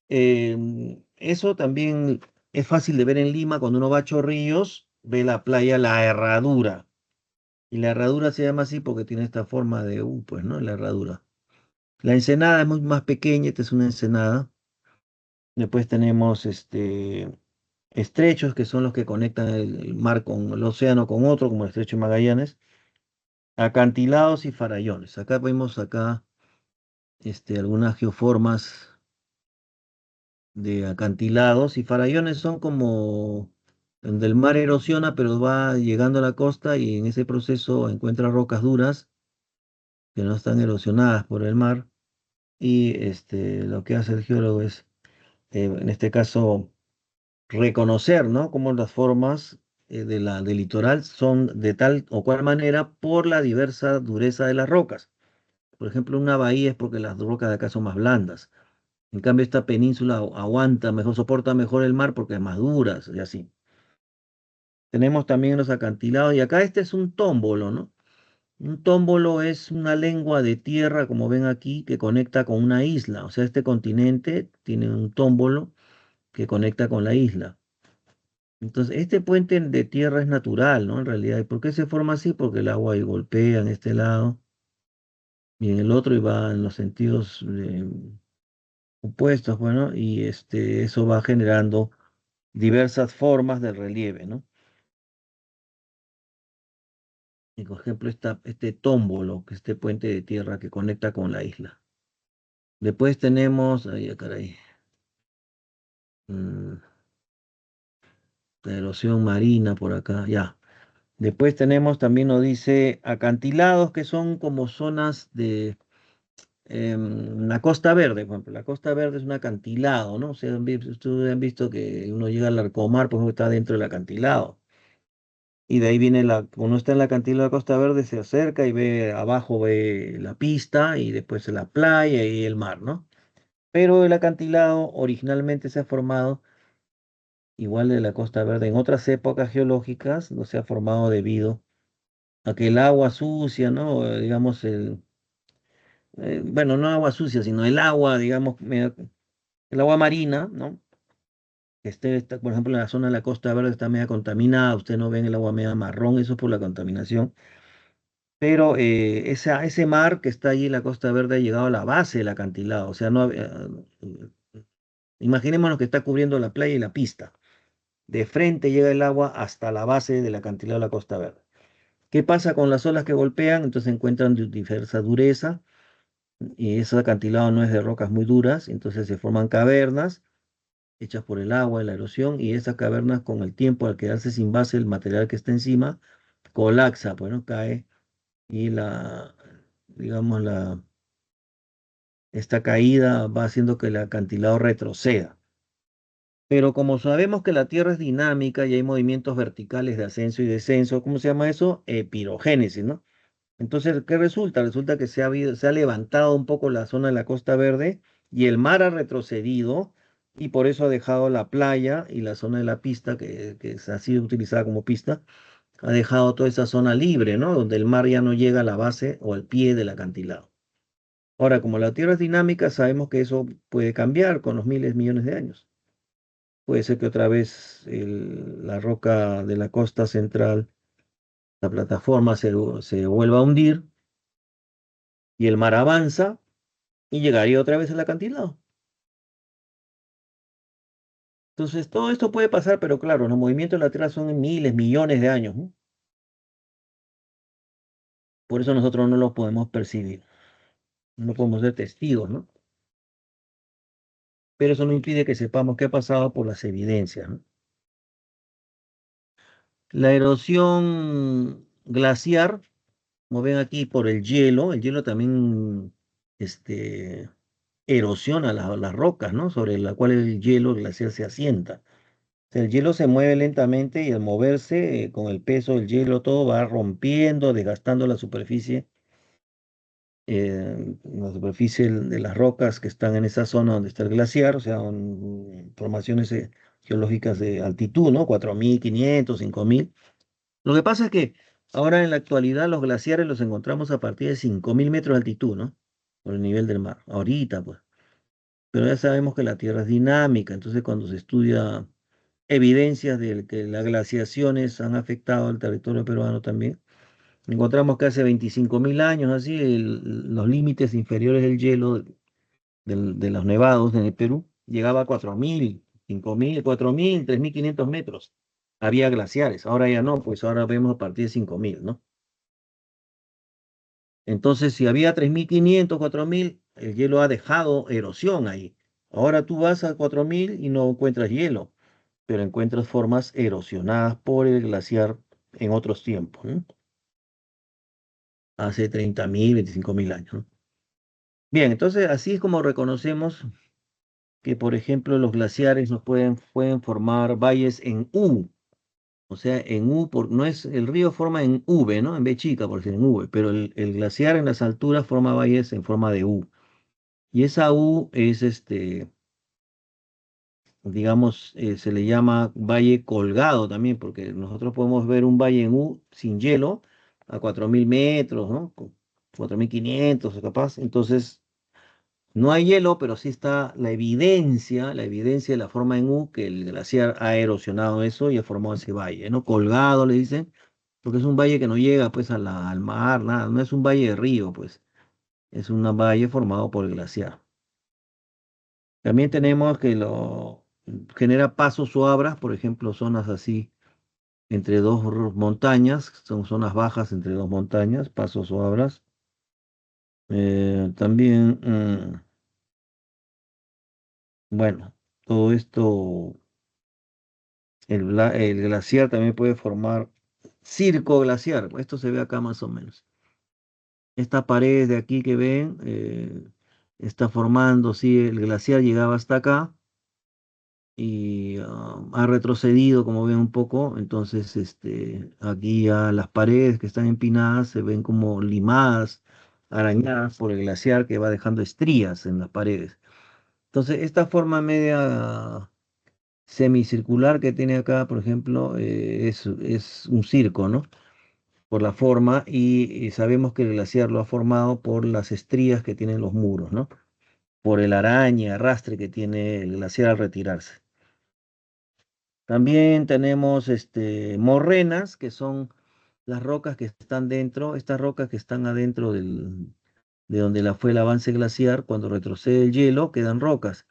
Eso también es fácil de ver en Lima. Cuando uno va a Chorrillos, ve la playa La Herradura. Y la herradura se llama así porque tiene esta forma de U, pues, ¿no? La herradura. La ensenada es muy más pequeña, esta es una ensenada. Después tenemos estrechos, que son los que conectan el mar con el océano con otro, como el estrecho de Magallanes. Acantilados y farallones. Acá vemos algunas geoformas de acantilados, y farallones son como donde el mar erosiona, pero va llegando a la costa y en ese proceso encuentra rocas duras que no están erosionadas por el mar. Y lo que hace el geólogo es, en este caso, reconocer, ¿no? Cómo las formas del litoral son de tal o cual manera por la diversa dureza de las rocas. Por ejemplo, una bahía es porque las rocas de acá son más blandas. En cambio, esta península aguanta mejor, soporta mejor el mar porque es más dura y así. Tenemos también los acantilados, y acá este es un tómbolo, ¿no? Un tómbolo es una lengua de tierra, como ven aquí, que conecta con una isla. O sea, este continente tiene un tómbolo que conecta con la isla. Entonces, este puente de tierra es natural, ¿no? En realidad, ¿y por qué se forma así? Porque el agua ahí golpea en este lado y en el otro, y va en los sentidos opuestos, bueno, y eso va generando diversas formas de relieve, ¿no? Y por ejemplo, este tómbolo, que es este puente de tierra que conecta con la isla. Después tenemos, ay, ah, caray, mm, la erosión marina por acá, ya. Después tenemos, también nos dice, acantilados, que son como zonas de la Costa Verde. Por ejemplo, la Costa Verde es un acantilado, ¿no? O sea, ustedes han visto que uno llega al Larcomar, por ejemplo, está dentro del acantilado. Y de ahí viene uno está en la acantilado de Costa Verde, se acerca y ve abajo, ve la pista y después la playa y el mar, ¿no? Pero el acantilado originalmente se ha formado, igual de la Costa Verde, en otras épocas geológicas, no se ha formado debido a que el agua sucia, ¿no? Digamos, bueno, no agua sucia, sino el agua, digamos, el agua marina, ¿no? Por ejemplo, en la zona de la Costa Verde está media contaminada, usted no ven el agua media marrón, eso es por la contaminación. Pero ese mar que está allí en la Costa Verde ha llegado a la base del acantilado. O sea, no, imaginémonos que está cubriendo la playa y la pista. De frente llega el agua hasta la base del acantilado de la Costa Verde. ¿Qué pasa con las olas que golpean? Entonces encuentran diversa dureza, y ese acantilado no es de rocas muy duras, entonces se forman cavernas hechas por el agua y la erosión, y esas cavernas, con el tiempo, al quedarse sin base el material que está encima, colapsa, pues, ¿no? Cae, y digamos, esta caída va haciendo que el acantilado retroceda. Pero como sabemos que la Tierra es dinámica y hay movimientos verticales de ascenso y descenso, ¿cómo se llama eso? Pirogénesis, ¿no? Entonces, ¿qué resulta? Resulta que se ha levantado un poco la zona de la Costa Verde y el mar ha retrocedido, y por eso ha dejado la playa y la zona de la pista, que ha sido utilizada como pista, ha dejado toda esa zona libre, ¿no? Donde el mar ya no llega a la base o al pie del acantilado. Ahora, como la Tierra es dinámica, sabemos que eso puede cambiar con los miles, millones de años. Puede ser que otra vez la roca de la costa central, la plataforma se vuelva a hundir y el mar avanza y llegaría otra vez al acantilado. Entonces, todo esto puede pasar, pero claro, los movimientos de la Tierra son en miles, millones de años, ¿no? Por eso nosotros no los podemos percibir, no podemos ser testigos, ¿no? Pero eso no impide que sepamos qué ha pasado por las evidencias, ¿no? La erosión glaciar, como ven aquí, por el hielo también erosiona las rocas, ¿no? Sobre la cual el hielo glaciar se asienta. O sea, el hielo se mueve lentamente y al moverse, con el peso del hielo, todo va rompiendo, desgastando la superficie de las rocas que están en esa zona donde está el glaciar, o sea, formaciones geológicas de altitud, ¿no? 4.500, 5.000. Lo que pasa es que ahora en la actualidad los glaciares los encontramos a partir de 5.000 metros de altitud, ¿no? Por el nivel del mar. Ahorita, pues. Pero ya sabemos que la Tierra es dinámica, entonces cuando se estudia evidencias de que las glaciaciones han afectado al territorio peruano también, encontramos que hace 25.000 años, así, los límites inferiores del hielo de los nevados en el Perú llegaba a 4.000, 5.000, 4.000, 3.500 metros. Había glaciares, ahora ya no, pues ahora vemos a partir de 5.000, ¿no? Entonces, si había 3.500, 4.000, el hielo ha dejado erosión ahí. Ahora tú vas a 4.000 y no encuentras hielo, pero encuentras formas erosionadas por el glaciar en otros tiempos, ¿no? Hace 30.000, 25.000 años, ¿no? Bien, entonces así es como reconocemos que, por ejemplo, los glaciares nos pueden formar valles en U, o sea, en U, no es, el río forma en V, ¿no? En V chica, por decir en V, pero el glaciar en las alturas forma valles en forma de U. Y esa U es, digamos, se le llama valle colgado también, porque nosotros podemos ver un valle en U sin hielo a 4.000 metros, ¿no? 4.500 capaz. Entonces, no hay hielo, pero sí está la evidencia de la forma en U, que el glaciar ha erosionado eso y ha formado ese valle, ¿no? Colgado, le dicen, porque es un valle que no llega, pues, al mar, nada, no es un valle de río, pues, es un valle formado por el glaciar. También tenemos que lo genera pasos o abras, por ejemplo, zonas así entre dos montañas, son zonas bajas entre dos montañas, pasos o abras. También, bueno, todo esto, el glaciar también puede formar circo glaciar. Esto se ve acá más o menos. Esta pared de aquí que ven está formando, sí, el glaciar llegaba hasta acá y ha retrocedido, como ven un poco. Entonces, aquí ya las paredes que están empinadas se ven como limadas, arañadas por el glaciar que va dejando estrías en las paredes. Entonces, esta forma media semicircular que tiene acá, por ejemplo, es un circo, ¿no? Por la forma y sabemos que el glaciar lo ha formado por las estrías que tienen los muros, ¿no? Por el araña, arrastre que tiene el glaciar al retirarse. También tenemos morrenas, que son las rocas que están dentro, estas rocas que están adentro de donde fue el avance glaciar, cuando retrocede el hielo, quedan rocas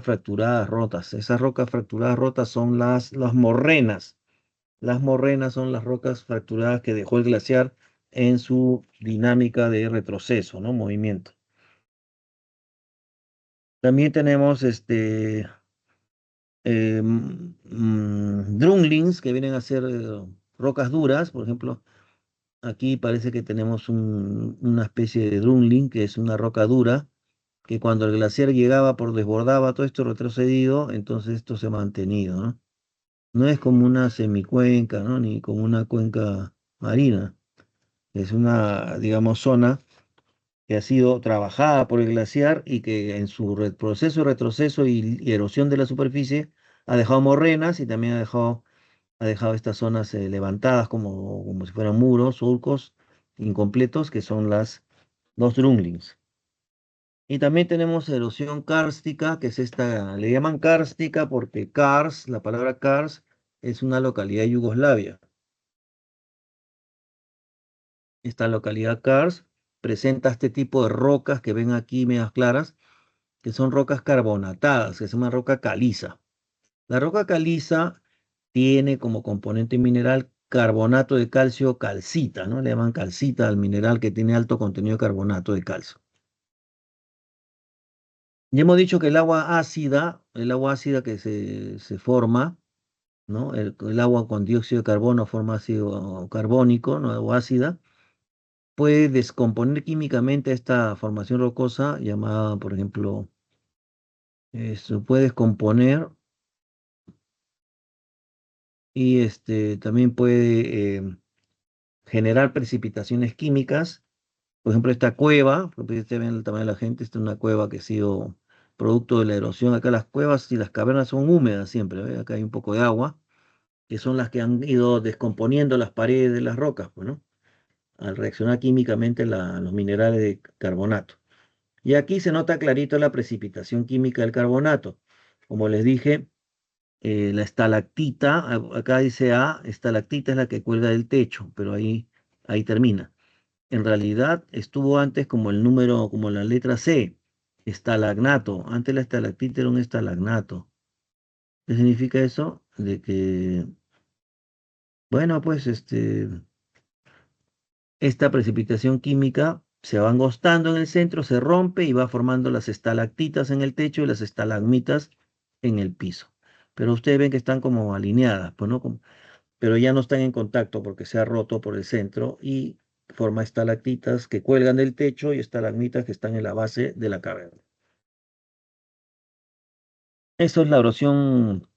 fracturadas, rotas. Esas rocas fracturadas, rotas son las morrenas. Las morrenas son las rocas fracturadas que dejó el glaciar en su dinámica de retroceso, ¿no? Movimiento. También tenemos drumlins que vienen a ser rocas duras, por ejemplo. Aquí parece que tenemos una especie de drumlin, que es una roca dura, que cuando el glaciar llegaba por desbordaba todo esto retrocedido, entonces esto se ha mantenido, ¿no? No es como una semicuenca, ¿no? Ni como una cuenca marina. Es una, digamos, zona que ha sido trabajada por el glaciar y que en su proceso de retroceso y erosión de la superficie ha dejado morrenas y también ha dejado ha dejado estas zonas levantadas como si fueran muros, surcos incompletos, que son las dos drumlins. Y también tenemos erosión kárstica, que es esta, le llaman kárstica porque Kars, la palabra Kars, es una localidad de Yugoslavia. Esta localidad Kars presenta este tipo de rocas que ven aquí medias claras, que son rocas carbonatadas, que se llama roca caliza. La roca caliza tiene como componente mineral carbonato de calcio calcita, ¿no? Le llaman calcita al mineral que tiene alto contenido de carbonato de calcio. Ya hemos dicho que el agua ácida que se forma, ¿no? El agua con dióxido de carbono forma ácido carbónico, ¿no? Agua ácida, puede descomponer químicamente esta formación rocosa llamada, por ejemplo, se puede descomponer y también puede generar precipitaciones químicas. Por ejemplo, esta cueva, porque ustedes ven el tamaño de la gente, esta es una cueva que ha sido producto de la erosión. Acá las cuevas y las cavernas son húmedas siempre, ¿ve? Acá hay un poco de agua, que son las que han ido descomponiendo las paredes de las rocas, pues, ¿no? Al reaccionar químicamente los minerales de carbonato. Y aquí se nota clarito la precipitación química del carbonato. Como les dije, la estalactita, acá dice A, estalactita es la que cuelga del techo, pero ahí termina. En realidad estuvo antes como el número, como la letra C, estalagnato. Antes la estalactita era un estalagnato. ¿Qué significa eso? De que, bueno, pues esta precipitación química se va angostando en el centro, se rompe y va formando las estalactitas en el techo y las estalagmitas en el piso. Pero ustedes ven que están como alineadas, pues, ¿no? Pero ya no están en contacto porque se ha roto por el centro y forma estalactitas que cuelgan del techo y estalagmitas que están en la base de la caverna. Eso es la erosión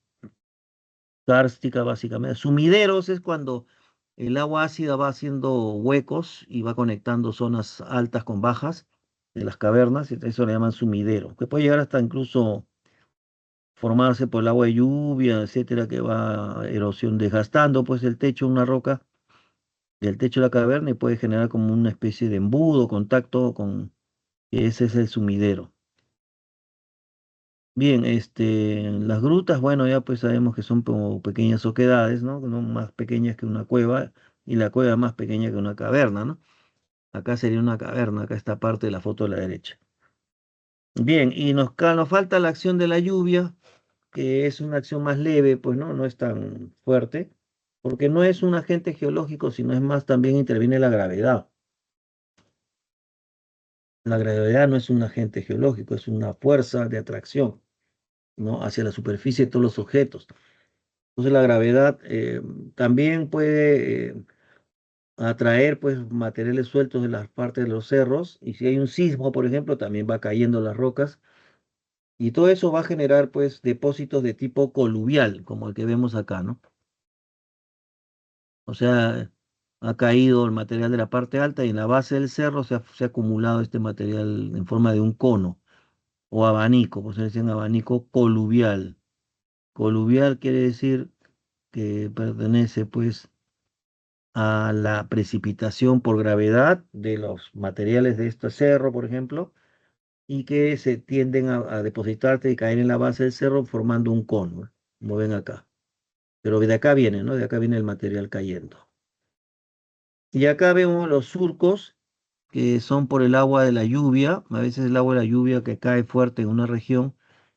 kárstica, básicamente. Sumideros es cuando el agua ácida va haciendo huecos y va conectando zonas altas con bajas de las cavernas, y eso le llaman sumidero, que puede llegar hasta incluso formarse por el agua de lluvia, etcétera, que va erosión desgastando pues el techo de una roca del techo de la caverna y puede generar como una especie de embudo, contacto con, ese es el sumidero. Bien, las grutas, bueno, ya pues sabemos que son como pequeñas oquedades, ¿no? No más pequeñas que una cueva y la cueva más pequeña que una caverna, ¿no? Acá sería una caverna, acá está parte de la foto de la derecha. Bien, y nos falta la acción de la lluvia, que es una acción más leve, pues no, no es tan fuerte, porque no es un agente geológico, sino es más también interviene la gravedad. La gravedad no es un agente geológico, es una fuerza de atracción, ¿no? Hacia la superficie de todos los objetos. Entonces la gravedad también puede atraer pues materiales sueltos de las partes de los cerros y si hay un sismo, por ejemplo, también va cayendo las rocas y todo eso va a generar pues depósitos de tipo coluvial, como el que vemos acá, ¿no? O sea, ha caído el material de la parte alta y en la base del cerro se ha acumulado este material en forma de un cono o abanico, pues se dicen abanico coluvial. Coluvial quiere decir que pertenece pues a la precipitación por gravedad de los materiales de este cerro, por ejemplo, y que se tienden a depositarse y caer en la base del cerro formando un cono, ¿eh? Como ven acá. Pero de acá viene, ¿no? De acá viene el material cayendo. Y acá vemos los surcos que son por el agua de la lluvia. A veces el agua de la lluvia que cae fuerte en una región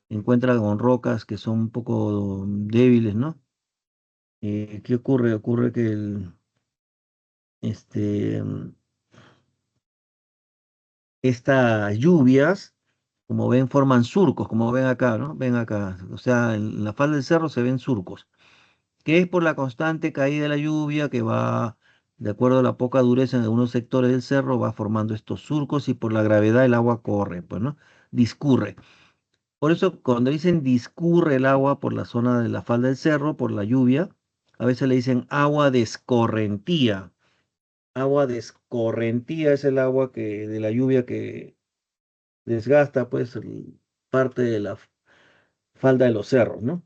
encuentra con rocas que son un poco débiles, ¿no? ¿Qué ocurre? Ocurre que este, mm, estas lluvias, como ven, forman surcos, como ven acá, ¿no? Ven acá. O sea, en la falda del cerro se ven surcos, que es por la constante caída de la lluvia que va, de acuerdo a la poca dureza en algunos sectores del cerro, va formando estos surcos y por la gravedad el agua corre, pues, ¿no? Discurre. Por eso, cuando dicen discurre el agua por la zona de la falda del cerro, por la lluvia, a veces le dicen agua de escorrentía. Agua de escorrentía es el agua de la lluvia que desgasta pues parte de la falda de los cerros, ¿no?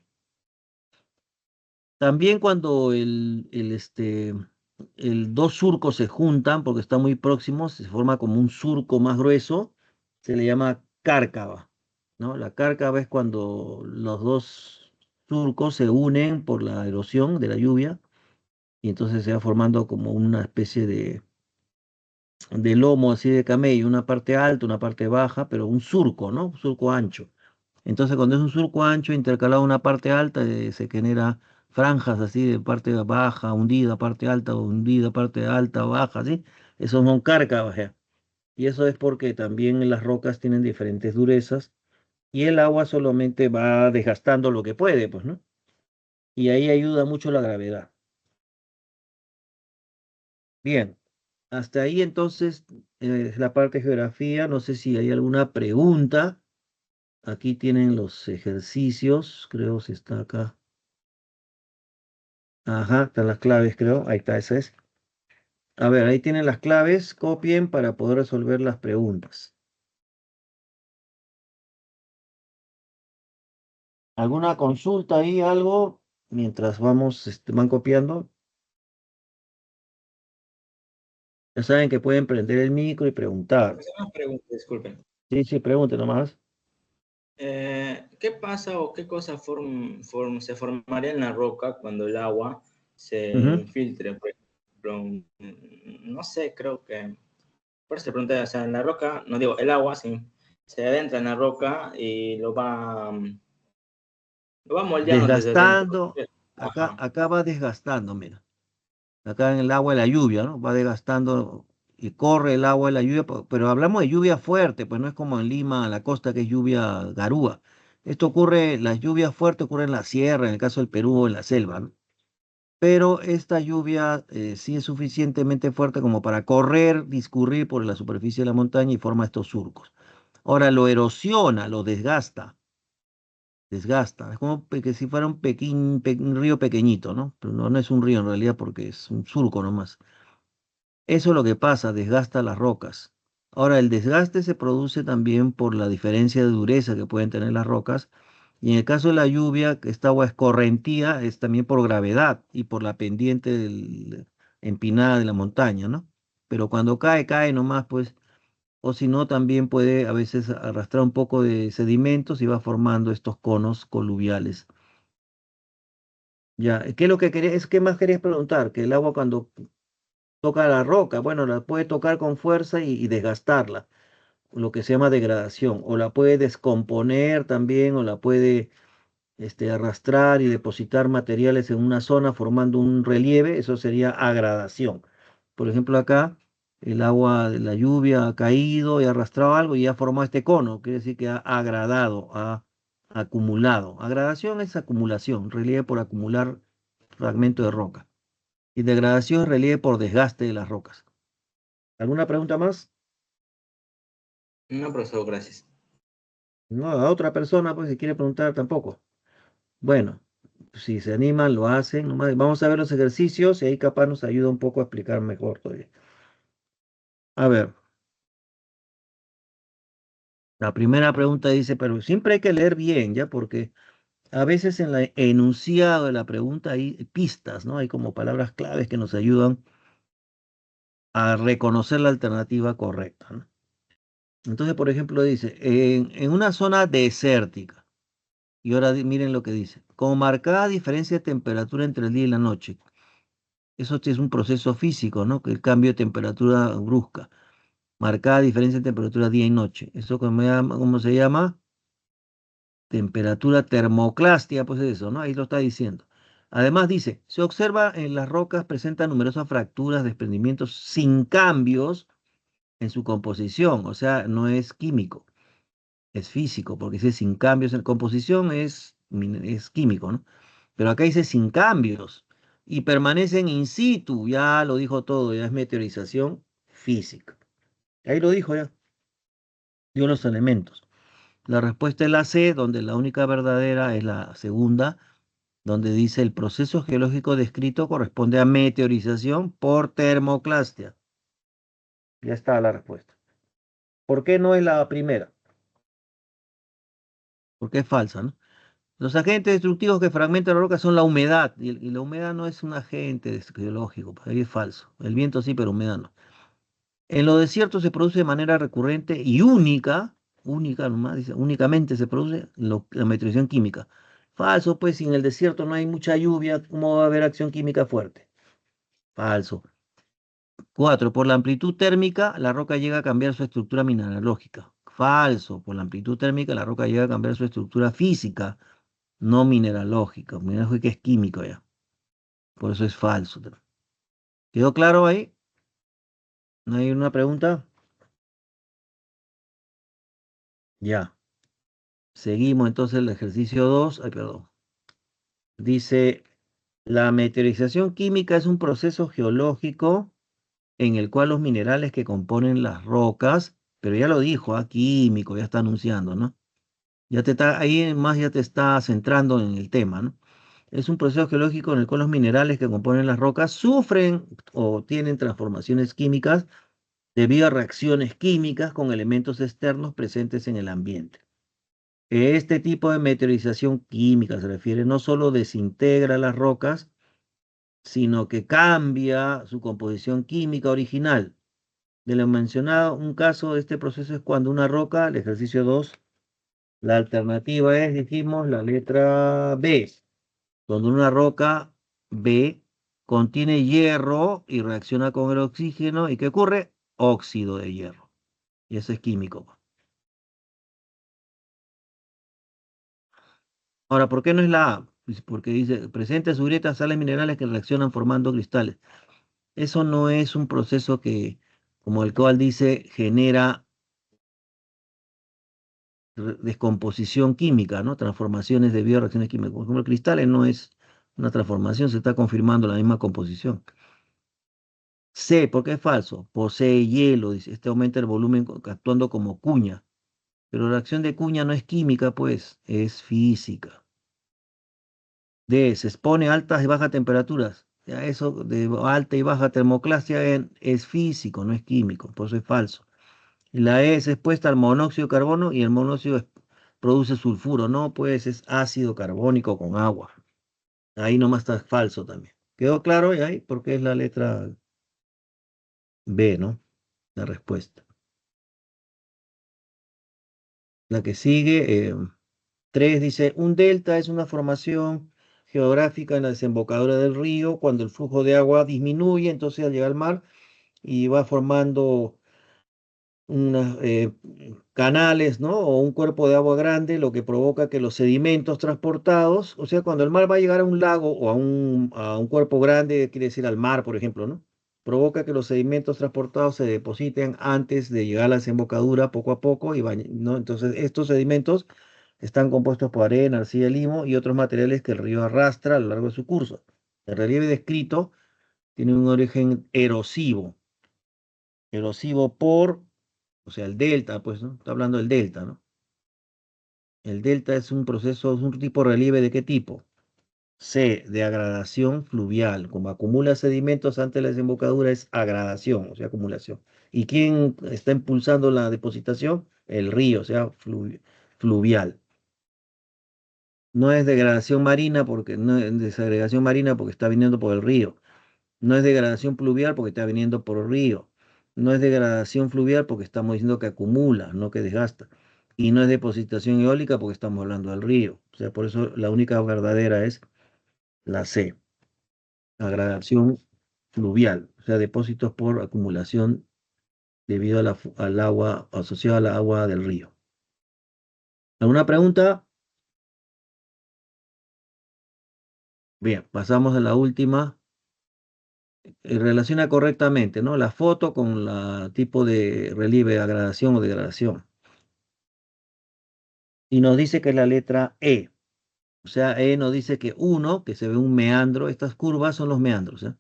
También cuando el dos surcos se juntan, porque están muy próximos, se forma como un surco más grueso, se le llama cárcava, ¿no? La cárcava es cuando los dos surcos se unen por la erosión de la lluvia y entonces se va formando como una especie de lomo así de camello, una parte alta, una parte baja, pero un surco, ¿no? Un surco ancho. Entonces, cuando es un surco ancho intercalado a una parte alta, se genera franjas así de parte baja, hundida, parte alta, hundida, parte alta, baja, ¿sí? Esos son cárcavas, ya. Y eso es porque también las rocas tienen diferentes durezas y el agua solamente va desgastando lo que puede, pues, ¿no? Y ahí ayuda mucho la gravedad. Bien, hasta ahí entonces la parte de geografía. No sé si hay alguna pregunta. Aquí tienen los ejercicios, creo si está acá. Ajá, están las claves, creo. Ahí está, esa es. A ver, ahí tienen las claves, copien para poder resolver las preguntas. ¿Alguna consulta ahí, algo? Mientras vamos, van copiando. Ya saben que pueden prender el micro y preguntar. Hacer una pregunta, disculpen. Sí, sí, pregunten nomás. ¿Qué pasa o qué cosa se formaría en la roca cuando el agua se Ujú. infiltre? Por ejemplo, no sé, creo que... Por eso te pregunté, o sea, en la roca, no digo, el agua se adentra en la roca y lo va moldeando desde dentro. Desgastando. Acá, Ajá. acá va desgastando, mira. Acá en el agua de la lluvia, ¿no? Va desgastando y corre el agua de la lluvia, pero hablamos de lluvia fuerte, pues no es como en Lima, en la costa, que es lluvia garúa. Esto ocurre, las lluvias fuertes ocurren en la sierra, en el caso del Perú o en la selva, ¿no? Pero esta lluvia sí es suficientemente fuerte como para correr, discurrir por la superficie de la montaña y forma estos surcos. Ahora lo erosiona, lo desgasta, desgasta. Es como que si fuera un río pequeñito, ¿no? Pero no, no es un río en realidad porque es un surco nomás. Eso es lo que pasa, desgasta las rocas. Ahora, el desgaste se produce también por la diferencia de dureza que pueden tener las rocas. Y en el caso de la lluvia, que esta agua es correntía, es también por gravedad y por la pendiente empinada de la montaña, ¿no? Pero cuando cae, cae nomás, pues, o si no, también puede a veces arrastrar un poco de sedimentos y va formando estos conos coluviales. Ya, ¿qué es lo que quería, qué más querías preguntar? Que el agua cuando toca la roca, bueno, la puede tocar con fuerza y desgastarla, lo que se llama degradación, o la puede descomponer también, o la puede arrastrar y depositar materiales en una zona formando un relieve, eso sería agradación. Por ejemplo, acá el agua de la lluvia ha caído y ha arrastrado algo y ha formado este cono, quiere decir que ha agradado, ha acumulado. Agradación es acumulación, relieve por acumular fragmento de roca. Y degradación es relieve por desgaste de las rocas. ¿Alguna pregunta más? No, profesor, gracias. No, a otra persona, pues si quiere preguntar tampoco. Bueno, si se animan, lo hacen. Vamos a ver los ejercicios y ahí capaz nos ayuda un poco a explicar mejor todavía. A ver, la primera pregunta dice, pero siempre hay que leer bien, ¿ya? Porque a veces en el enunciado de la pregunta hay pistas, ¿no? Hay como palabras claves que nos ayudan a reconocer la alternativa correcta, ¿no? Entonces, por ejemplo, dice, en una zona desértica. Y ahora miren lo que dice. Con marcada diferencia de temperatura entre el día y la noche. Eso sí es un proceso físico, ¿no? Que el cambio de temperatura brusca. Marcada diferencia de temperatura día y noche. Eso ¿cómo se llama? Temperatura termoclastia, pues eso, ¿no? Ahí lo está diciendo. Además dice, se observa en las rocas presenta numerosas fracturas, desprendimientos sin cambios en su composición. O sea, no es químico, es físico, porque dice sin cambios en composición es químico, ¿no? Pero acá dice sin cambios y permanecen in situ, ya lo dijo todo, ya es meteorización física. Ahí lo dijo ya, dio los elementos. La respuesta es la C, donde la única verdadera es la segunda, donde dice el proceso geológico descrito corresponde a meteorización por termoclastia. Ya está la respuesta. ¿Por qué no es la primera? Porque es falsa, ¿no? Los agentes destructivos que fragmentan la roca son la humedad, y la humedad no es un agente geológico, pues ahí es falso. El viento sí, pero humedad no. En los desiertos se produce de manera recurrente y única nomás, dice, únicamente se produce la meteorización química. Falso, pues si en el desierto no hay mucha lluvia, ¿cómo va a haber acción química fuerte? Falso. 4. Por la amplitud térmica, la roca llega a cambiar su estructura mineralógica. Falso. Por la amplitud térmica, la roca llega a cambiar su estructura física, no mineralógica. Mineralógica es químico ya. Por eso es falso. ¿Quedó claro ahí? ¿No hay una pregunta? Ya. Seguimos entonces el ejercicio 2. Ay, perdón. Dice, la meteorización química es un proceso geológico en el cual los minerales que componen las rocas, pero ya lo dijo, químico, ya está anunciando, ¿no? Ya te está, ahí más ya te está centrando en el tema, ¿no? Es un proceso geológico en el cual los minerales que componen las rocas sufren o tienen transformaciones químicas debido a reacciones químicas con elementos externos presentes en el ambiente. Este tipo de meteorización química se refiere no solo desintegra las rocas, sino que cambia su composición química original. De lo mencionado, un caso de este proceso es cuando una roca, el ejercicio 2, la alternativa es, dijimos, la letra B, cuando una roca B contiene hierro y reacciona con el oxígeno, ¿y qué ocurre? Óxido de hierro. Y eso es químico. Ahora, ¿por qué no es la A? Pues porque dice, presenta su grietas sales minerales que reaccionan formando cristales. Eso no es un proceso que, como el cual dice, genera descomposición química, ¿no? Transformaciones debido a reacciones químicas. Por ejemplo, cristales no es una transformación, se está confirmando la misma composición. C, porque es falso, posee hielo, dice, este aumenta el volumen actuando como cuña. Pero la acción de cuña no es química, pues, es física. D, se expone a altas y bajas temperaturas. Ya eso de alta y baja termoclasia es físico, no es químico, por eso es falso. Y la E es expuesta al monóxido de carbono y el monóxido produce sulfuro. No, pues es ácido carbónico con agua. Ahí nomás está falso también. ¿Quedó claro? ¿Y ahí? Porque es la letra B, ¿no? La respuesta. La que sigue, 3 dice, un delta es una formación geográfica en la desembocadura del río cuando el flujo de agua disminuye, entonces al llegar al mar y va formando unos canales, ¿no? O un cuerpo de agua grande, lo que provoca que los sedimentos transportados, o sea, cuando el mar va a llegar a un lago o a un cuerpo grande, quiere decir al mar, por ejemplo, ¿no? Provoca que los sedimentos transportados se depositen antes de llegar a la desembocadura poco a poco, ¿no? Entonces, estos sedimentos están compuestos por arena, arcilla, limo y otros materiales que el río arrastra a lo largo de su curso. El relieve descrito tiene un origen erosivo, erosivo o sea, el delta, pues, ¿no? Está hablando del delta, ¿no? El delta es un proceso, es un tipo de relieve de qué tipo? C, de agradación fluvial. Como acumula sedimentos antes de la desembocadura, es agradación, o sea, acumulación. ¿Y quién está impulsando la depositación? El río, o sea, fluvial. No es degradación marina porque no es desagregación marina porque está viniendo por el río. No es degradación pluvial porque está viniendo por el río. No es degradación fluvial porque estamos diciendo que acumula, no que desgasta. Y no es depositación eólica porque estamos hablando del río. O sea, por eso la única verdadera es la C, agradación fluvial. O sea, depósitos por acumulación debido al agua, asociada al agua del río. ¿Alguna pregunta? Bien, pasamos a la última. Relaciona correctamente, ¿no? La foto con la tipo de relieve, agradación o degradación. Y nos dice que es la letra E. O sea, E nos dice que uno, que se ve un meandro, estas curvas son los meandros, ¿eh?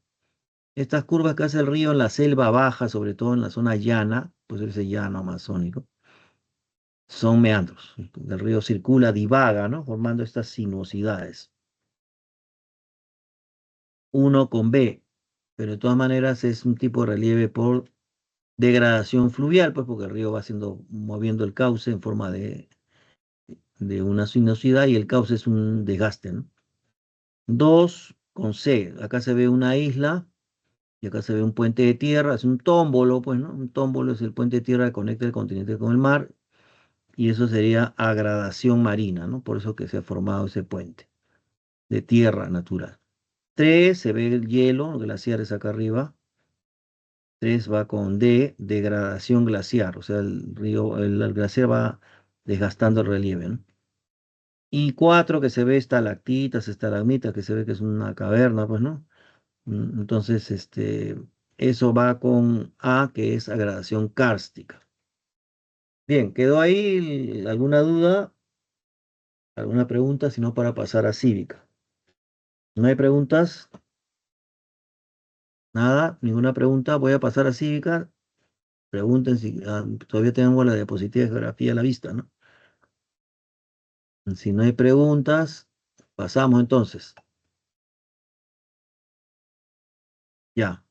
Estas curvas que hace el río en la selva baja, sobre todo en la zona llana, pues ese llano amazónico, son meandros. El río circula, divaga, ¿no? Formando estas sinuosidades. Uno con B, pero de todas maneras es un tipo de relieve por degradación fluvial, pues porque el río va moviendo el cauce en forma de de una sinuosidad y el cauce es un desgaste, ¿no? 2 con C, acá se ve una isla y acá se ve un puente de tierra, es un tómbolo, pues, ¿no? Un tómbolo es el puente de tierra que conecta el continente con el mar y eso sería agradación marina, ¿no? Por eso que se ha formado ese puente de tierra natural. 3 se ve el hielo, glaciares acá arriba. 3 va con D, degradación glaciar, o sea, el río, el glaciar va desgastando el relieve, ¿no? Y 4 que se ve estalactitas, estalagmitas, que se ve que es una caverna, pues, ¿no? Entonces, eso va con A, que es agradación kárstica. Bien, ¿quedó ahí alguna duda, alguna pregunta, sino para pasar a cívica? ¿No hay preguntas? Nada, ninguna pregunta. Voy a pasar a cívica. Pregunten si todavía tengo la diapositiva de geografía a la vista, ¿no? Si no hay preguntas, pasamos entonces. Ya,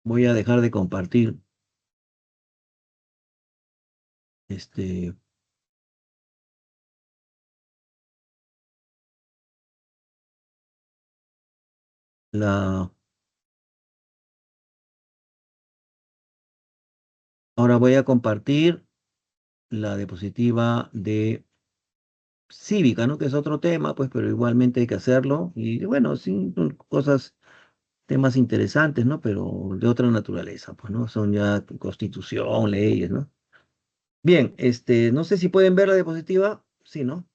voy a dejar de compartir este, la. Ahora voy a compartir la diapositiva de cívica, ¿no? Que es otro tema, pues, pero igualmente hay que hacerlo. Y bueno, sí, son cosas, temas interesantes, ¿no? Pero de otra naturaleza, pues, ¿no? Son ya constitución, leyes, ¿no? Bien, no sé si pueden ver la diapositiva. Sí, ¿no?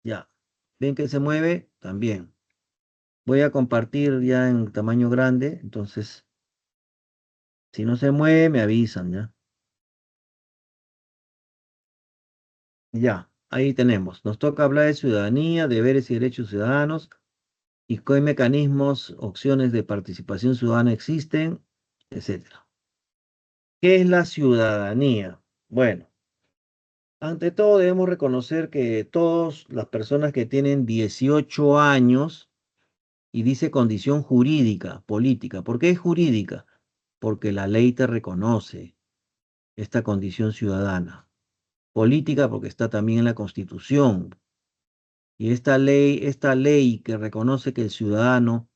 Ya. ¿Ven que se mueve? También. Voy a compartir ya en tamaño grande, entonces, si no se mueve, me avisan, ¿ya? Ya, ahí tenemos. Nos toca hablar de ciudadanía, deberes y derechos ciudadanos y qué mecanismos, opciones de participación ciudadana existen, etcétera. ¿Qué es la ciudadanía? Bueno, ante todo debemos reconocer que todas las personas que tienen 18 años, y dice condición jurídica, política, ¿por qué es jurídica? Porque la ley te reconoce esta condición ciudadana. Política porque está también en la Constitución. Y esta ley que reconoce que el ciudadano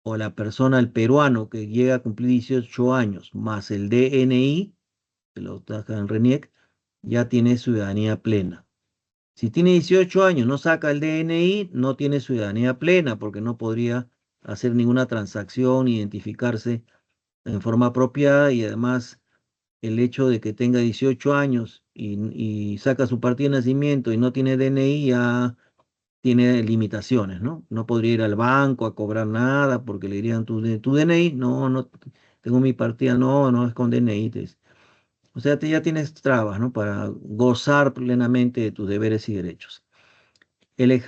o la persona, el peruano que llega a cumplir 18 años, más el DNI, que lo saca en RENIEC, ya tiene ciudadanía plena. Si tiene 18 años, no saca el DNI, no tiene ciudadanía plena porque no podría hacer ninguna transacción, identificarse en forma apropiada y además el hecho de que tenga 18 años y saca su partida de nacimiento y no tiene DNI ya tiene limitaciones, ¿no? No podría ir al banco a cobrar nada porque le dirían tu DNI, no, no, tengo mi partida, no, no es con DNI. O sea, ya tienes trabas, ¿no? Para gozar plenamente de tus deberes y derechos.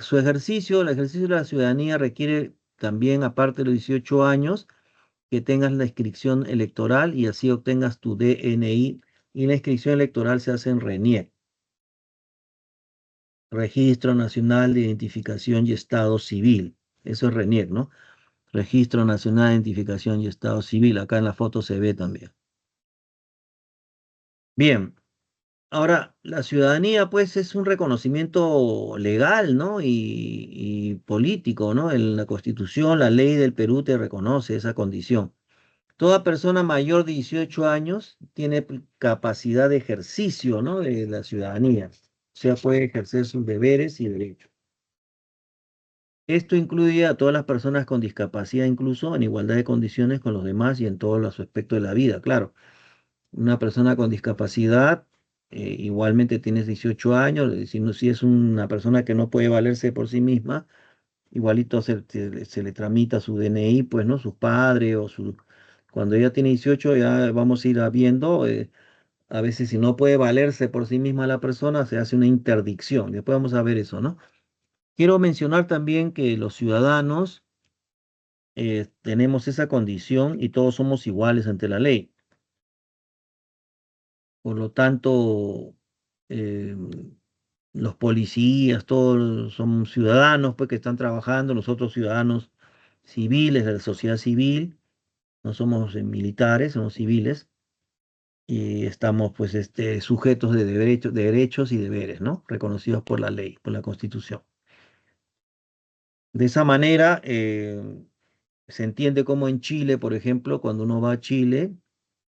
Su ejercicio, el ejercicio de la ciudadanía requiere también, aparte de los 18 años, que tengas la inscripción electoral y así obtengas tu DNI. Y la inscripción electoral se hace en RENIEC, Registro Nacional de Identificación y Estado Civil. Eso es RENIEC, ¿no? Registro Nacional de Identificación y Estado Civil. Acá en la foto se ve también. Bien, ahora la ciudadanía pues es un reconocimiento legal, ¿no? Y político, ¿no? En la Constitución, la ley del Perú te reconoce esa condición. Toda persona mayor de 18 años tiene capacidad de ejercicio, ¿no? De la ciudadanía. O sea, puede ejercer sus deberes y derechos. Esto incluye a todas las personas con discapacidad, incluso en igualdad de condiciones con los demás y en todos los aspectos de la vida. Claro, una persona con discapacidad igualmente tiene 18 años, si es una persona que no puede valerse por sí misma, igualito se le tramita su DNI, pues, ¿no? Sus padres o su. Cuando ella tiene 18 ya vamos a ir viendo, a veces si no puede valerse por sí misma la persona, se hace una interdicción. Después vamos a ver eso, ¿no? Quiero mencionar también que los ciudadanos tenemos esa condición y todos somos iguales ante la ley. Por lo tanto, eh, los policías, todos son ciudadanos pues, que están trabajando, los otros ciudadanos civiles de la sociedad civil, no somos militares, somos civiles. y estamos pues sujetos de derechos y deberes, ¿no? Reconocidos por la ley, por la Constitución. De esa manera se entiende como en Chile, por ejemplo, cuando uno va a Chile,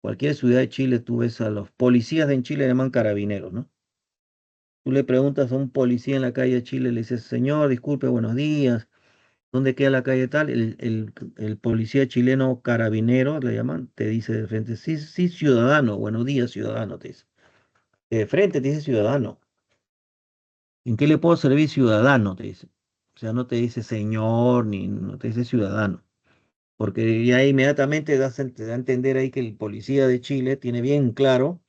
cualquier ciudad de Chile, tú ves a los policías en Chile, le llaman carabineros, ¿no? Tú le preguntas a un policía en la calle de Chile, le dices, señor, disculpe, buenos días, ¿dónde queda la calle tal? El policía chileno carabinero, le llaman, te dice de frente, sí, sí, ciudadano, buenos días, ciudadano, te dice. De frente te dice ciudadano. ¿En qué le puedo servir ciudadano? Te dice. O sea, no te dice señor, ni no te dice ciudadano. Porque ya inmediatamente te da a entender ahí que el policía de Chile tiene bien claro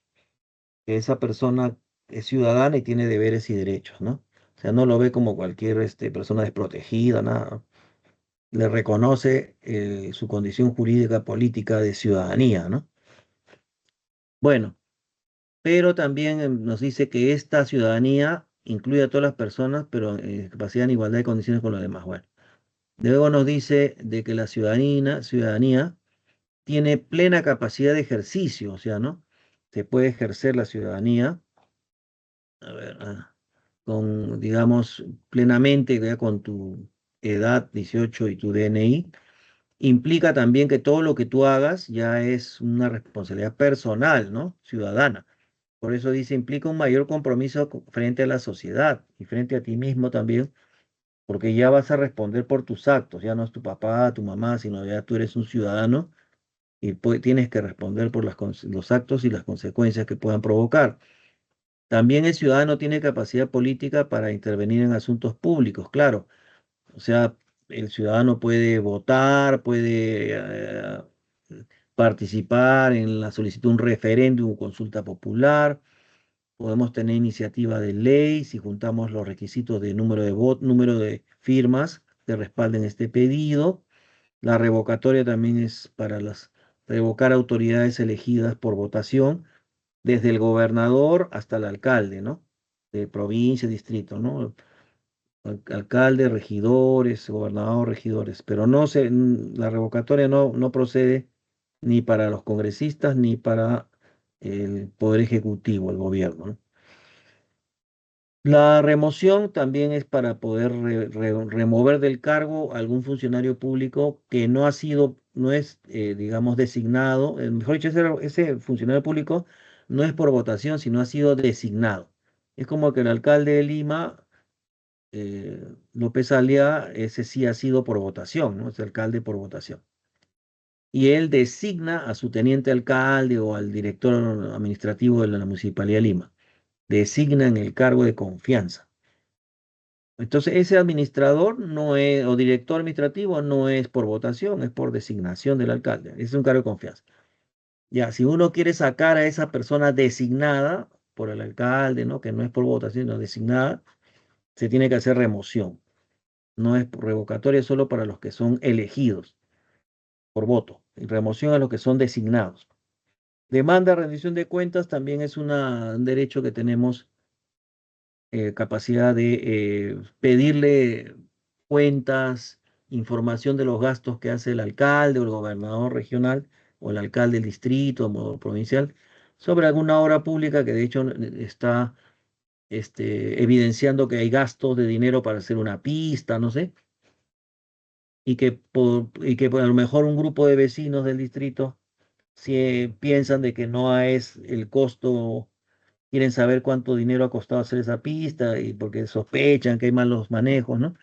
que esa persona es ciudadana y tiene deberes y derechos, ¿no? O sea, no lo ve como cualquier persona desprotegida, nada. Le reconoce su condición jurídica política de ciudadanía, ¿no? Bueno, pero también nos dice que esta ciudadanía incluye a todas las personas, pero en capacidad en igualdad de condiciones con los demás. Bueno, luego nos dice de que la ciudadanía tiene plena capacidad de ejercicio, o sea, ¿no? Se puede ejercer la ciudadanía, a ver, con, digamos, plenamente, ya con tu edad 18 y tu DNI. Implica también que todo lo que tú hagas ya es una responsabilidad personal, ¿no? Ciudadana. Por eso dice, implica un mayor compromiso frente a la sociedad y frente a ti mismo también, porque ya vas a responder por tus actos, ya no es tu papá, tu mamá, sino ya tú eres un ciudadano y tienes que responder por los actos y las consecuencias que puedan provocar. También el ciudadano tiene capacidad política para intervenir en asuntos públicos, claro. O sea, el ciudadano puede votar, puede participar en la solicitud de un referéndum o consulta popular. Podemos tener iniciativa de ley si juntamos los requisitos de número de votos, número de firmas que respalden este pedido. La revocatoria también es para revocar autoridades elegidas por votación, desde el gobernador hasta el alcalde, ¿no? De provincia, distrito, ¿no? Alcalde, regidores, gobernador, regidores, pero la revocatoria no procede ni para los congresistas ni para el Poder Ejecutivo, el gobierno, ¿no? La remoción también es para poder remover del cargo a algún funcionario público que no ha sido, no es, digamos, designado, mejor dicho, ese funcionario público no es por votación, sino ha sido designado. Es como que el alcalde de Lima, López Aliaga, ese sí ha sido por votación, ¿no? Es alcalde por votación. Y él designa a su teniente alcalde o al director administrativo de la Municipalidad de Lima. Designa en el cargo de confianza. Entonces, ese administrador no es, o director administrativo no es por votación, es por designación del alcalde. Es un cargo de confianza. Ya, si uno quiere sacar a esa persona designada por el alcalde, ¿no? Que no es por votación, sino designada, se tiene que hacer remoción. No es revocatoria solo para los que son elegidos por voto. Y remoción a los que son designados. Demanda, rendición de cuentas también es un derecho que tenemos capacidad de pedirle cuentas, información de los gastos que hace el alcalde o el gobernador regional o el alcalde del distrito o provincial sobre alguna obra pública que de hecho está evidenciando que hay gastos de dinero para hacer una pista, no sé, y que a lo mejor un grupo de vecinos del distrito si piensan de que no es el costo, quieren saber cuánto dinero ha costado hacer esa pista y porque sospechan que hay malos manejos, ¿no?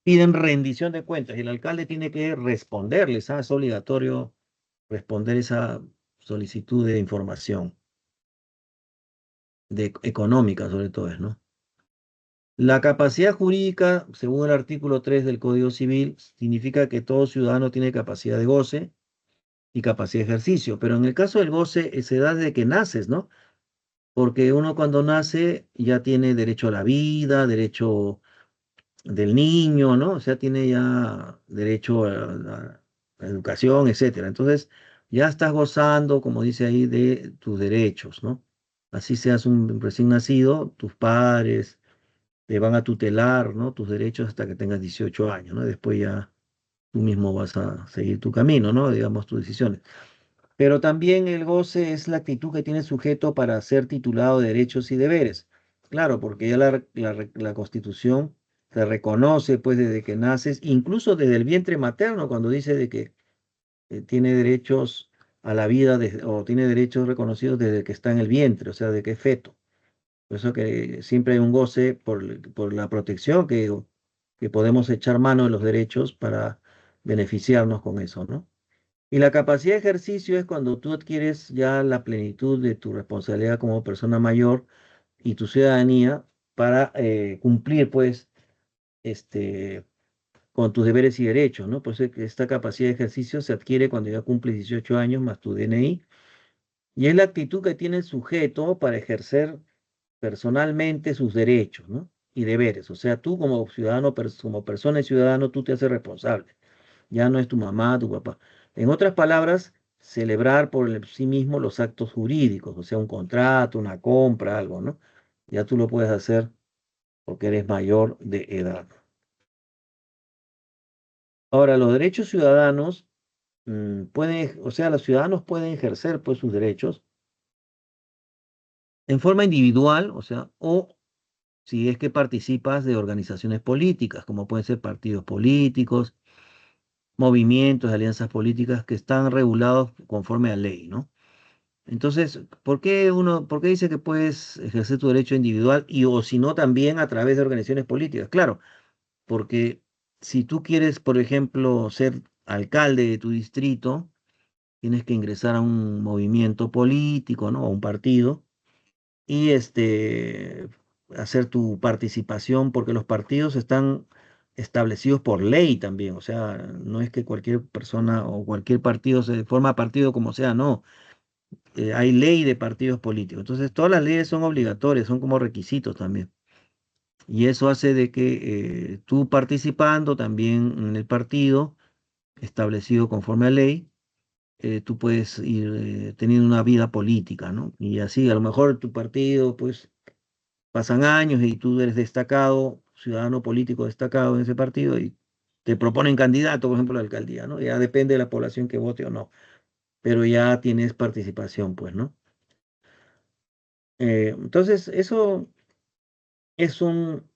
Piden rendición de cuentas y el alcalde tiene que responderles, ¿ah? Es obligatorio responder esa solicitud de información, económica sobre todo, ¿no? La capacidad jurídica, según el artículo 3 del Código Civil, significa que todo ciudadano tiene capacidad de goce y capacidad de ejercicio, pero en el caso del goce se da desde que naces, ¿no? Porque uno cuando nace ya tiene derecho a la vida, derecho del niño, ¿no? O sea, tiene ya derecho a la educación, etcétera. Entonces, ya estás gozando, como dice ahí, de tus derechos, ¿no? Así seas un recién nacido, tus padres te van a tutelar, ¿no? Tus derechos hasta que tengas 18 años, ¿no? Después ya tú mismo vas a seguir tu camino, ¿no? Digamos, tus decisiones. Pero también el goce es la actitud que tiene el sujeto para ser titulado de derechos y deberes. Claro, porque ya la Constitución te reconoce pues desde que naces, incluso desde el vientre materno, cuando dice de que tiene derechos a la vida o tiene derechos reconocidos desde que está en el vientre, o sea, de que es feto. Por eso que siempre hay un goce por la protección que podemos echar mano de los derechos para beneficiarnos con eso, ¿no? Y la capacidad de ejercicio es cuando tú adquieres ya la plenitud de tu responsabilidad como persona mayor y tu ciudadanía para cumplir, pues, este, con tus deberes y derechos, ¿no? Por eso es que esta capacidad de ejercicio se adquiere cuando ya cumples 18 años más tu DNI, y es la actitud que tiene el sujeto para ejercer personalmente sus derechos, ¿no? Y deberes. O sea, tú como ciudadano, como persona y ciudadano, tú te haces responsable. Ya no es tu mamá, tu papá. En otras palabras, celebrar por sí mismo los actos jurídicos, o sea, un contrato, una compra, algo, ¿no? Ya tú lo puedes hacer porque eres mayor de edad. Ahora, los derechos ciudadanos pueden, o sea, los ciudadanos pueden ejercer pues sus derechos en forma individual, o sea, o si es que participas de organizaciones políticas, como pueden ser partidos políticos, movimientos, alianzas políticas que están regulados conforme a ley, ¿no? Entonces, por qué dice que puedes ejercer tu derecho individual y o si no también a través de organizaciones políticas? Claro, porque si tú quieres, por ejemplo, ser alcalde de tu distrito, tienes que ingresar a un movimiento político, ¿no? A un partido y hacer tu participación, porque los partidos están establecidos por ley también, o sea, no es que cualquier persona o cualquier partido se forma partido como sea, no, hay ley de partidos políticos, entonces todas las leyes son obligatorias, son como requisitos también, y eso hace de que tú participando también en el partido establecido conforme a ley, tú puedes ir teniendo una vida política, ¿no? Y así, a lo mejor tu partido, pues pasan años y tú eres destacado, ciudadano político destacado en ese partido y te proponen candidato, por ejemplo, a la alcaldía, ¿no? Ya depende de la población que vote o no, pero ya tienes participación, pues, ¿no? Entonces, eso son,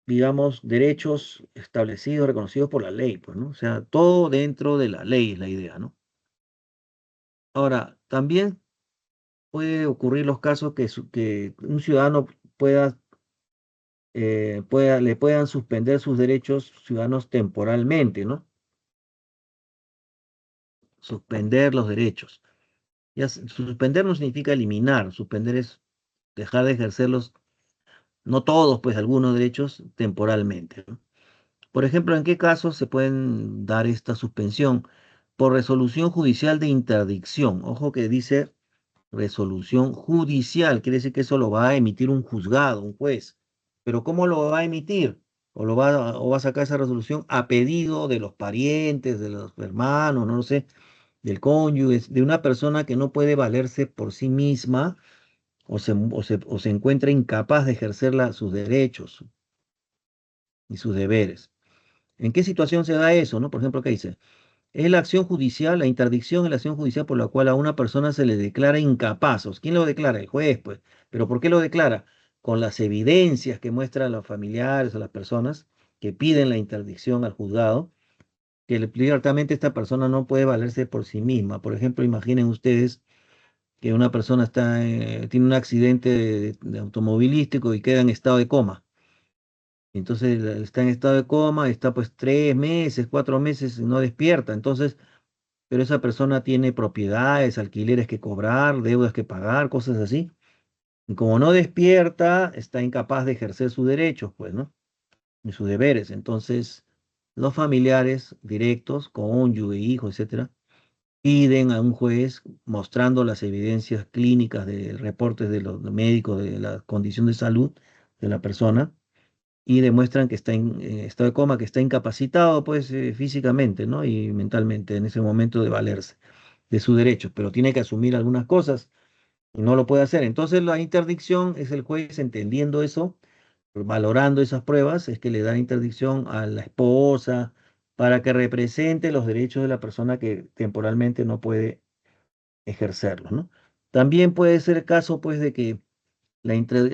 digamos, derechos establecidos, reconocidos por la ley, pues, ¿no? O sea, todo dentro de la ley es la idea, ¿no? Ahora, también puede ocurrir los casos que un ciudadano le puedan suspender sus derechos ciudadanos temporalmente, ¿no? Suspender los derechos. Suspender no significa eliminar, suspender es dejar de ejercerlos, no todos, pues algunos derechos temporalmente, ¿no? Por ejemplo, ¿en qué casos se pueden dar esta suspensión? Por resolución judicial de interdicción. Ojo que dice resolución judicial, quiere decir que eso lo va a emitir un juzgado, un juez. Pero ¿cómo lo va a emitir? O va a sacar esa resolución a pedido de los parientes, de los hermanos, no lo sé, del cónyuge, de una persona que no puede valerse por sí misma o se encuentra incapaz de ejercer sus derechos y sus deberes. ¿En qué situación se da eso, no? Por ejemplo, ¿qué dice? Es la acción judicial, la interdicción es la acción judicial por la cual a una persona se le declara incapaz. ¿Quién lo declara? El juez, pues. ¿Pero por qué lo declara? Con las evidencias que muestran los familiares o las personas que piden la interdicción al juzgado, que ciertamente esta persona no puede valerse por sí misma. Por ejemplo, imaginen ustedes que una persona tiene un accidente de automovilístico y queda en estado de coma. Entonces está en estado de coma, está pues 3 meses, 4 meses y no despierta. Entonces, pero esa persona tiene propiedades, alquileres que cobrar, deudas que pagar, cosas así. Y como no despierta, está incapaz de ejercer sus derechos, pues, ¿no? Y sus deberes. Entonces, los familiares directos, cónyuge, hijo, etcétera, piden a un juez mostrando las evidencias clínicas de reportes de los médicos de la condición de salud de la persona y demuestran que está en estado de coma, que está incapacitado, pues, físicamente, ¿no? Y mentalmente en ese momento de valerse de sus derechos, pero tiene que asumir algunas cosas y no lo puede hacer. Entonces la interdicción es el juez entendiendo eso, valorando esas pruebas, es que le da interdicción a la esposa para que represente los derechos de la persona que temporalmente no puede ejercerlos, ¿no? También puede ser el caso, pues, de que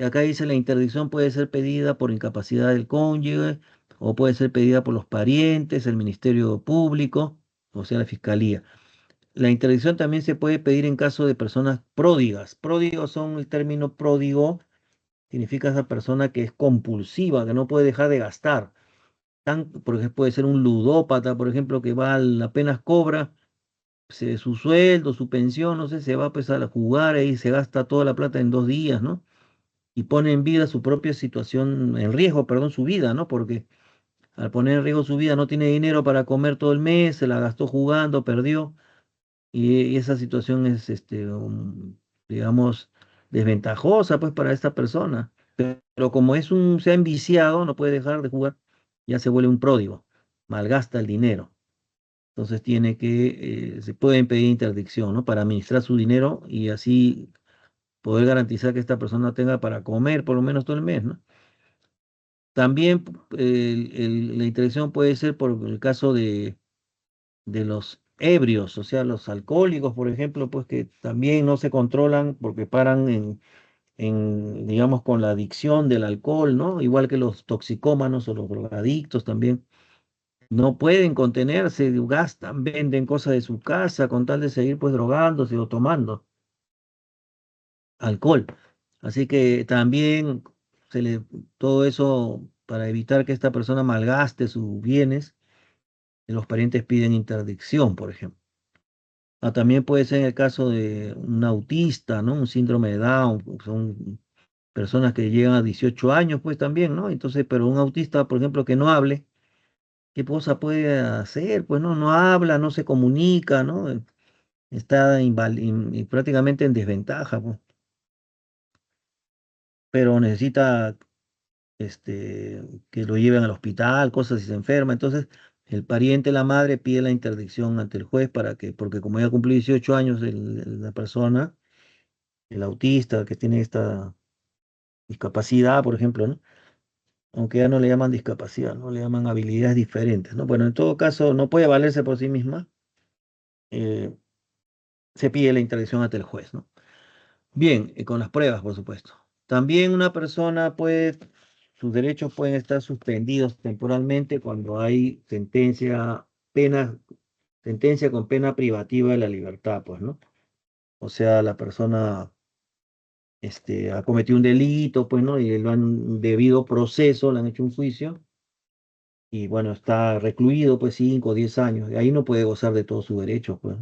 acá dice la interdicción puede ser pedida por incapacidad del cónyuge o puede ser pedida por los parientes, el Ministerio Público, o sea, la Fiscalía. La interdicción también se puede pedir en caso de personas pródigas. Pródigos son el término pródigo, significa esa persona que es compulsiva, que no puede dejar de gastar. Por ejemplo, puede ser un ludópata, por ejemplo, que apenas cobra su sueldo, su pensión, no sé, se va pues a jugar y se gasta toda la plata en 2 días, ¿no? Y pone en vida su propia situación, en riesgo, perdón, su vida, ¿no? Porque al poner en riesgo su vida no tiene dinero para comer todo el mes, se la gastó jugando, perdió, y esa situación es, digamos, desventajosa, pues, para esta persona. Pero como se ha enviciado, no puede dejar de jugar, ya se vuelve un pródigo, malgasta el dinero. Entonces se puede pedir interdicción, ¿no? Para administrar su dinero y así poder garantizar que esta persona tenga para comer por lo menos todo el mes, ¿no? También la interdicción puede ser por el caso de los ebrios, o sea, los alcohólicos, por ejemplo, pues que también no se controlan porque paran digamos, con la adicción del alcohol, ¿no? Igual que los toxicómanos o los drogadictos también. No pueden contenerse, gastan, venden cosas de su casa con tal de seguir pues drogándose o tomando alcohol. Así que también todo eso para evitar que esta persona malgaste sus bienes, los parientes piden interdicción, por ejemplo. También puede ser en el caso de un autista, ¿no? Un síndrome de Down, son personas que llegan a 18 años, pues también, ¿no? Entonces, pero un autista, por ejemplo, que no hable, ¿qué cosa puede hacer? Pues no habla, no se comunica, ¿no? Está prácticamente en desventaja, pues, pero necesita que lo lleven al hospital, cosas si se enferma. Entonces, el pariente, la madre, pide la interdicción ante el juez porque como ya cumplió 18 años la persona, el autista que tiene esta discapacidad, por ejemplo, ¿no? Aunque ya no le llaman discapacidad, ¿no? Le llaman habilidades diferentes, ¿no? Bueno, en todo caso, no puede valerse por sí misma, eh, se pide la interdicción ante el juez, ¿no? Bien, con las pruebas, por supuesto. También una persona sus derechos pueden estar suspendidos temporalmente cuando hay sentencia con pena privativa de la libertad, pues, ¿no? O sea, la persona ha cometido un delito, pues, ¿no? Y lo han debido proceso, le han hecho un juicio, y bueno, está recluido, pues, 5 o 10 años. Y ahí no puede gozar de todos sus derechos, pues,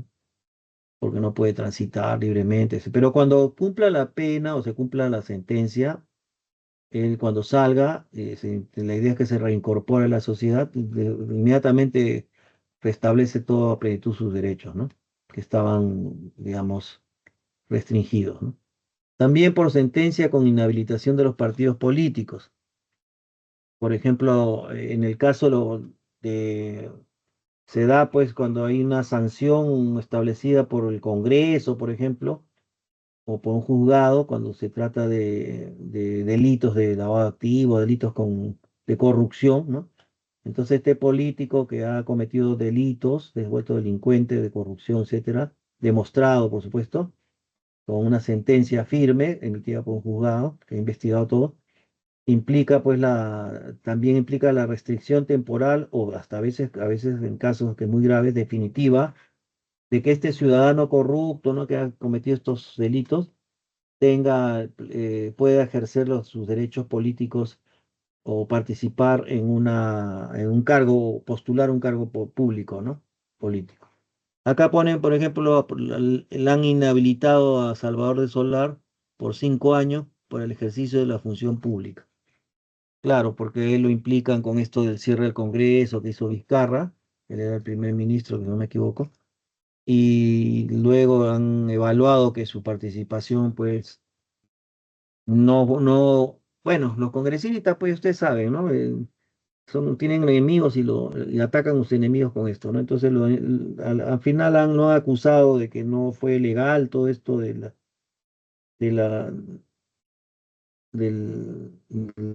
porque no puede transitar libremente. Pero cuando cumpla la pena o se cumpla la sentencia, él cuando salga, la idea es que se reincorpore a la sociedad, inmediatamente restablece todo a plenitud sus derechos, ¿no? Que estaban, digamos, restringidos, ¿no? También por sentencia con inhabilitación de los partidos políticos. Por ejemplo, en el caso de, se da pues cuando hay una sanción establecida por el Congreso, por ejemplo, o por un juzgado cuando se trata de delitos de lavado de activos, delitos de corrupción, ¿no? Entonces este político que ha cometido delitos, devuelto delincuente de corrupción, etcétera, demostrado, por supuesto, con una sentencia firme emitida por un juzgado que ha investigado todo, también implica la restricción temporal o hasta a veces en casos que muy graves, definitiva, de que este ciudadano corrupto, ¿no? Que ha cometido estos delitos pueda ejercer sus derechos políticos o participar en un cargo, postular un cargo público, ¿no? Político. Acá ponen, por ejemplo, le han inhabilitado a Salvador de Solar por 5 años por el ejercicio de la función pública. Claro, porque él lo implican con esto del cierre del Congreso que hizo Vizcarra, él era el primer ministro, si no me equivoco, y luego han evaluado que su participación, pues, bueno, los congresistas, pues ustedes saben, ¿no? Tienen enemigos y atacan a sus enemigos con esto, ¿no? Entonces, al final no han acusado de que no fue legal todo esto de la,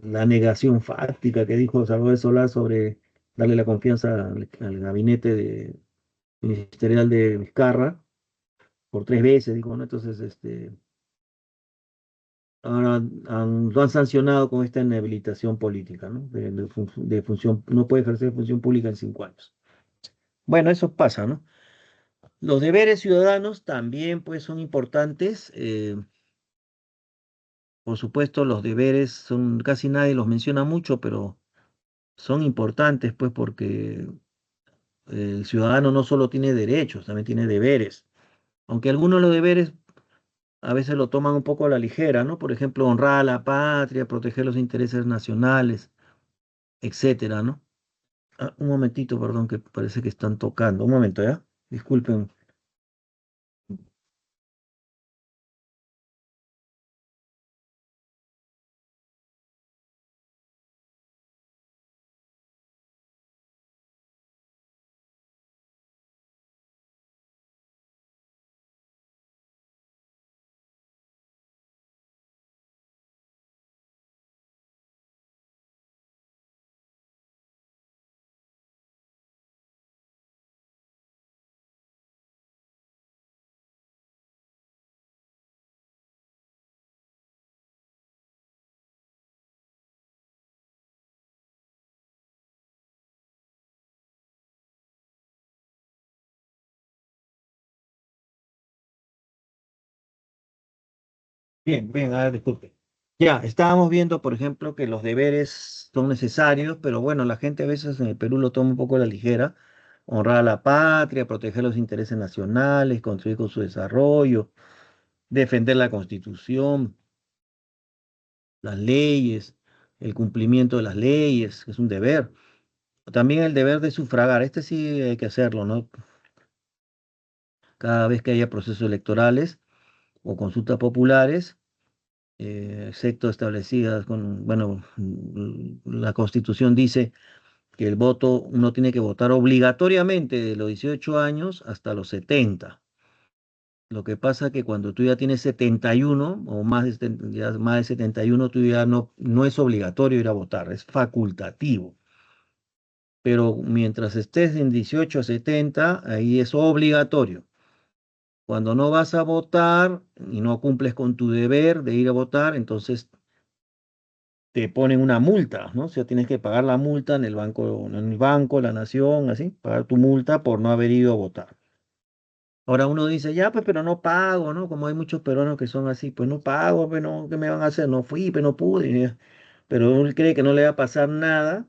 la negación fáctica que dijo Salvador Solá sobre darle la confianza al gabinete ministerial de Vizcarra, por 3 veces, digo, ¿no? Entonces, ahora lo han sancionado con esta inhabilitación política, ¿no? De función, no puede ejercer función pública en 5 años. Bueno, eso pasa, ¿no? Los deberes ciudadanos también, pues, son importantes. Por supuesto, los deberes son, casi nadie los menciona mucho, pero son importantes, pues, porque el ciudadano no solo tiene derechos, también tiene deberes. Aunque algunos de los deberes a veces lo toman un poco a la ligera, ¿no? Por ejemplo, honrar a la patria, proteger los intereses nacionales, etcétera, ¿no? Ah, un momentito, perdón, que parece que están tocando. Un momento, ¿ya? Disculpen. Bien, bien, a ver, disculpe. Ya, estábamos viendo, por ejemplo, que los deberes son necesarios, pero bueno, la gente a veces en el Perú lo toma un poco a la ligera. Honrar a la patria, proteger los intereses nacionales, contribuir con su desarrollo, defender la Constitución, las leyes, el cumplimiento de las leyes, que es un deber. También el deber de sufragar, este sí hay que hacerlo, ¿no? Cada vez que haya procesos electorales o consultas populares, excepto establecidas con, bueno, la Constitución dice que el voto, uno tiene que votar obligatoriamente de los 18 años hasta los 70. Lo que pasa es que cuando tú ya tienes 71 o más de, ya más de 71, tú ya no es obligatorio ir a votar, es facultativo. Pero mientras estés en 18 a 70, ahí es obligatorio. Cuando no vas a votar y no cumples con tu deber de ir a votar, entonces te ponen una multa, ¿no? O sea, tienes que pagar la multa en el banco, la nación, así, pagar tu multa por no haber ido a votar. Ahora uno dice, ya, pues, pero no pago, ¿no? Como hay muchos peruanos que son así, pues no pago, pues no, ¿qué me van a hacer? No fui, pues no pude. Pero él cree que no le va a pasar nada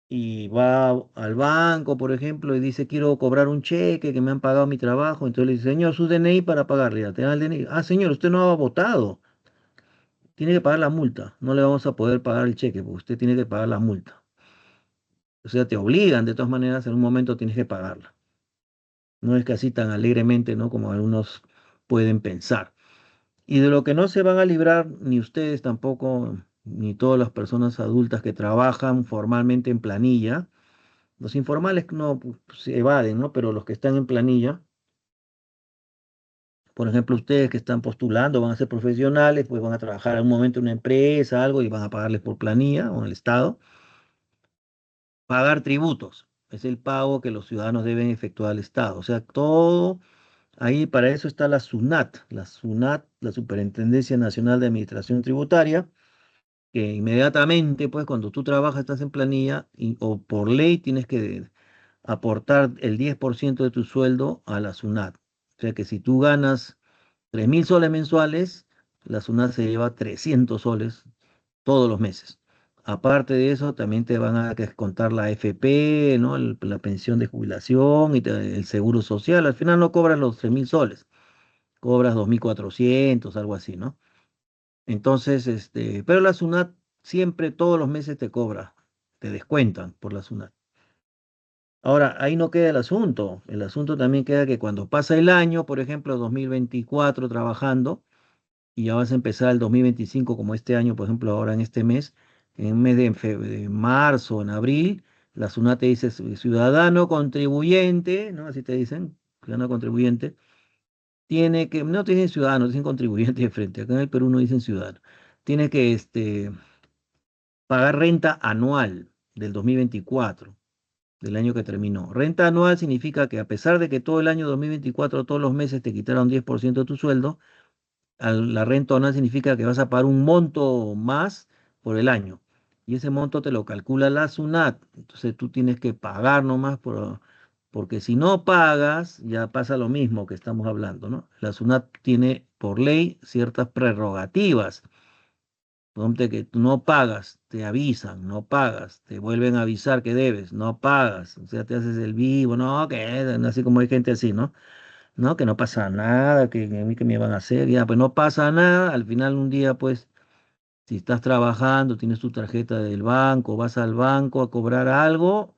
y va al banco, por ejemplo, y dice, quiero cobrar un cheque que me han pagado mi trabajo. Entonces le dice, señor, su DNI para pagarle, ya te da el DNI. Ah, señor, usted no ha votado, tiene que pagar la multa. No le vamos a poder pagar el cheque, porque usted tiene que pagar la multa. O sea, te obligan, de todas maneras, en un momento tienes que pagarla. No es que así tan alegremente, ¿no? Como algunos pueden pensar. Y de lo que no se van a librar ni ustedes tampoco, ni todas las personas adultas que trabajan formalmente en planilla. Los informales no pues, se evaden, ¿no? Pero los que están en planilla, por ejemplo, ustedes que están postulando, van a ser profesionales, pues van a trabajar en un momento en una empresa, algo, y van a pagarles por planilla o en el Estado. Pagar tributos es el pago que los ciudadanos deben efectuar al Estado. O sea, todo ahí para eso está la SUNAT, la Superintendencia Nacional de Administración Tributaria, que inmediatamente, pues cuando tú trabajas, estás en planilla o por ley tienes que aportar el 10% de tu sueldo a la SUNAT. O sea que si tú ganas 3.000 soles mensuales, la SUNAT se lleva 300 soles todos los meses. Aparte de eso, también te van a descontar la AFP, ¿no? La pensión de jubilación y el seguro social. Al final no cobras los 3.000 soles, cobras 2.400, algo así, ¿no? Entonces, pero la SUNAT siempre, todos los meses te cobra, te descuentan por la SUNAT. Ahora, ahí no queda el asunto. El asunto también queda que cuando pasa el año, por ejemplo, 2024 trabajando, y ya vas a empezar el 2025 como este año, por ejemplo, ahora en este mes, en el mes de marzo, en abril, la SUNAT te dice ciudadano contribuyente, ¿no? Así te dicen, ciudadano contribuyente, tiene que, no te dicen ciudadano, te dicen contribuyente de frente, acá en el Perú no dicen ciudadano, tiene que pagar renta anual del 2024. del año que terminó. Renta anual significa que a pesar de que todo el año 2024, todos los meses te quitaron 10% de tu sueldo, la renta anual significa que vas a pagar un monto más por el año. Y ese monto te lo calcula la SUNAT. Entonces tú tienes que pagar nomás porque si no pagas, ya pasa lo mismo que estamos hablando, ¿no? La SUNAT tiene por ley ciertas prerrogativas. Ponte que tú no pagas, te avisan, no pagas, te vuelven a avisar que debes, no pagas, o sea, te haces el vivo, no, que así como hay gente así, ¿no? No, que no pasa nada, que a mí que me van a hacer, ya, pues no pasa nada, al final un día, pues, si estás trabajando, tienes tu tarjeta del banco, vas al banco a cobrar algo,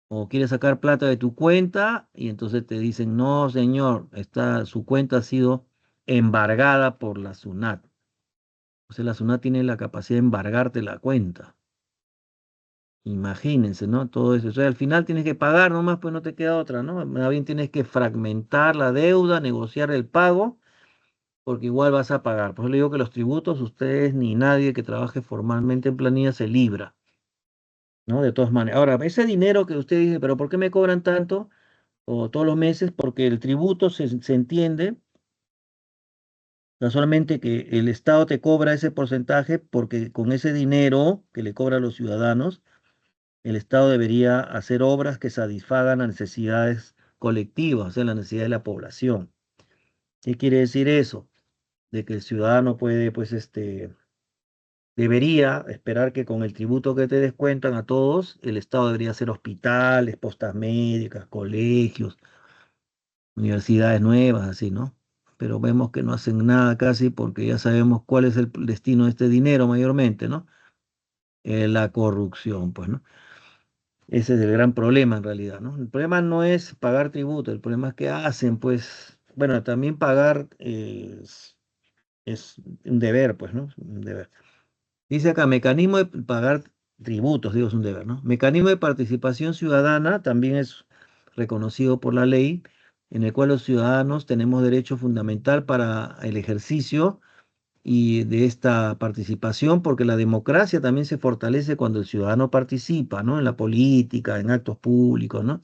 o quieres sacar plata de tu cuenta, y entonces te dicen, no, señor, su cuenta ha sido embargada por la SUNAT. O sea, la SUNAT tiene la capacidad de embargarte la cuenta. Imagínense, ¿no? Todo eso. O sea, al final tienes que pagar nomás, pues no te queda otra, ¿no? Más bien tienes que fragmentar la deuda, negociar el pago, porque igual vas a pagar. Por eso le digo que los tributos, ustedes ni nadie que trabaje formalmente en planilla se libra, ¿no? De todas maneras. Ahora, ese dinero que usted dice, pero ¿por qué me cobran tanto? O todos los meses, porque el tributo se entiende, no solamente que el Estado te cobra ese porcentaje, porque con ese dinero que le cobra a los ciudadanos, el Estado debería hacer obras que satisfagan las necesidades colectivas, o sea, las necesidades de la población. ¿Qué quiere decir eso? De que el ciudadano puede, pues, debería esperar que con el tributo que te descuentan a todos, el Estado debería hacer hospitales, postas médicas, colegios, universidades nuevas, así, ¿no? Pero vemos que no hacen nada casi porque ya sabemos cuál es el destino de este dinero mayormente, ¿no? La corrupción, pues, ¿no? Ese es el gran problema en realidad, ¿no? El problema no es pagar tributo, el problema es que hacen, pues, bueno, también pagar es un deber, pues, ¿no? Un deber. Dice acá, mecanismo de pagar tributos, digo, es un deber, ¿no? Mecanismo de participación ciudadana también es reconocido por la ley, en el cual los ciudadanos tenemos derecho fundamental para el ejercicio y de esta participación, porque la democracia también se fortalece cuando el ciudadano participa, ¿no? En la política, en actos públicos, ¿no?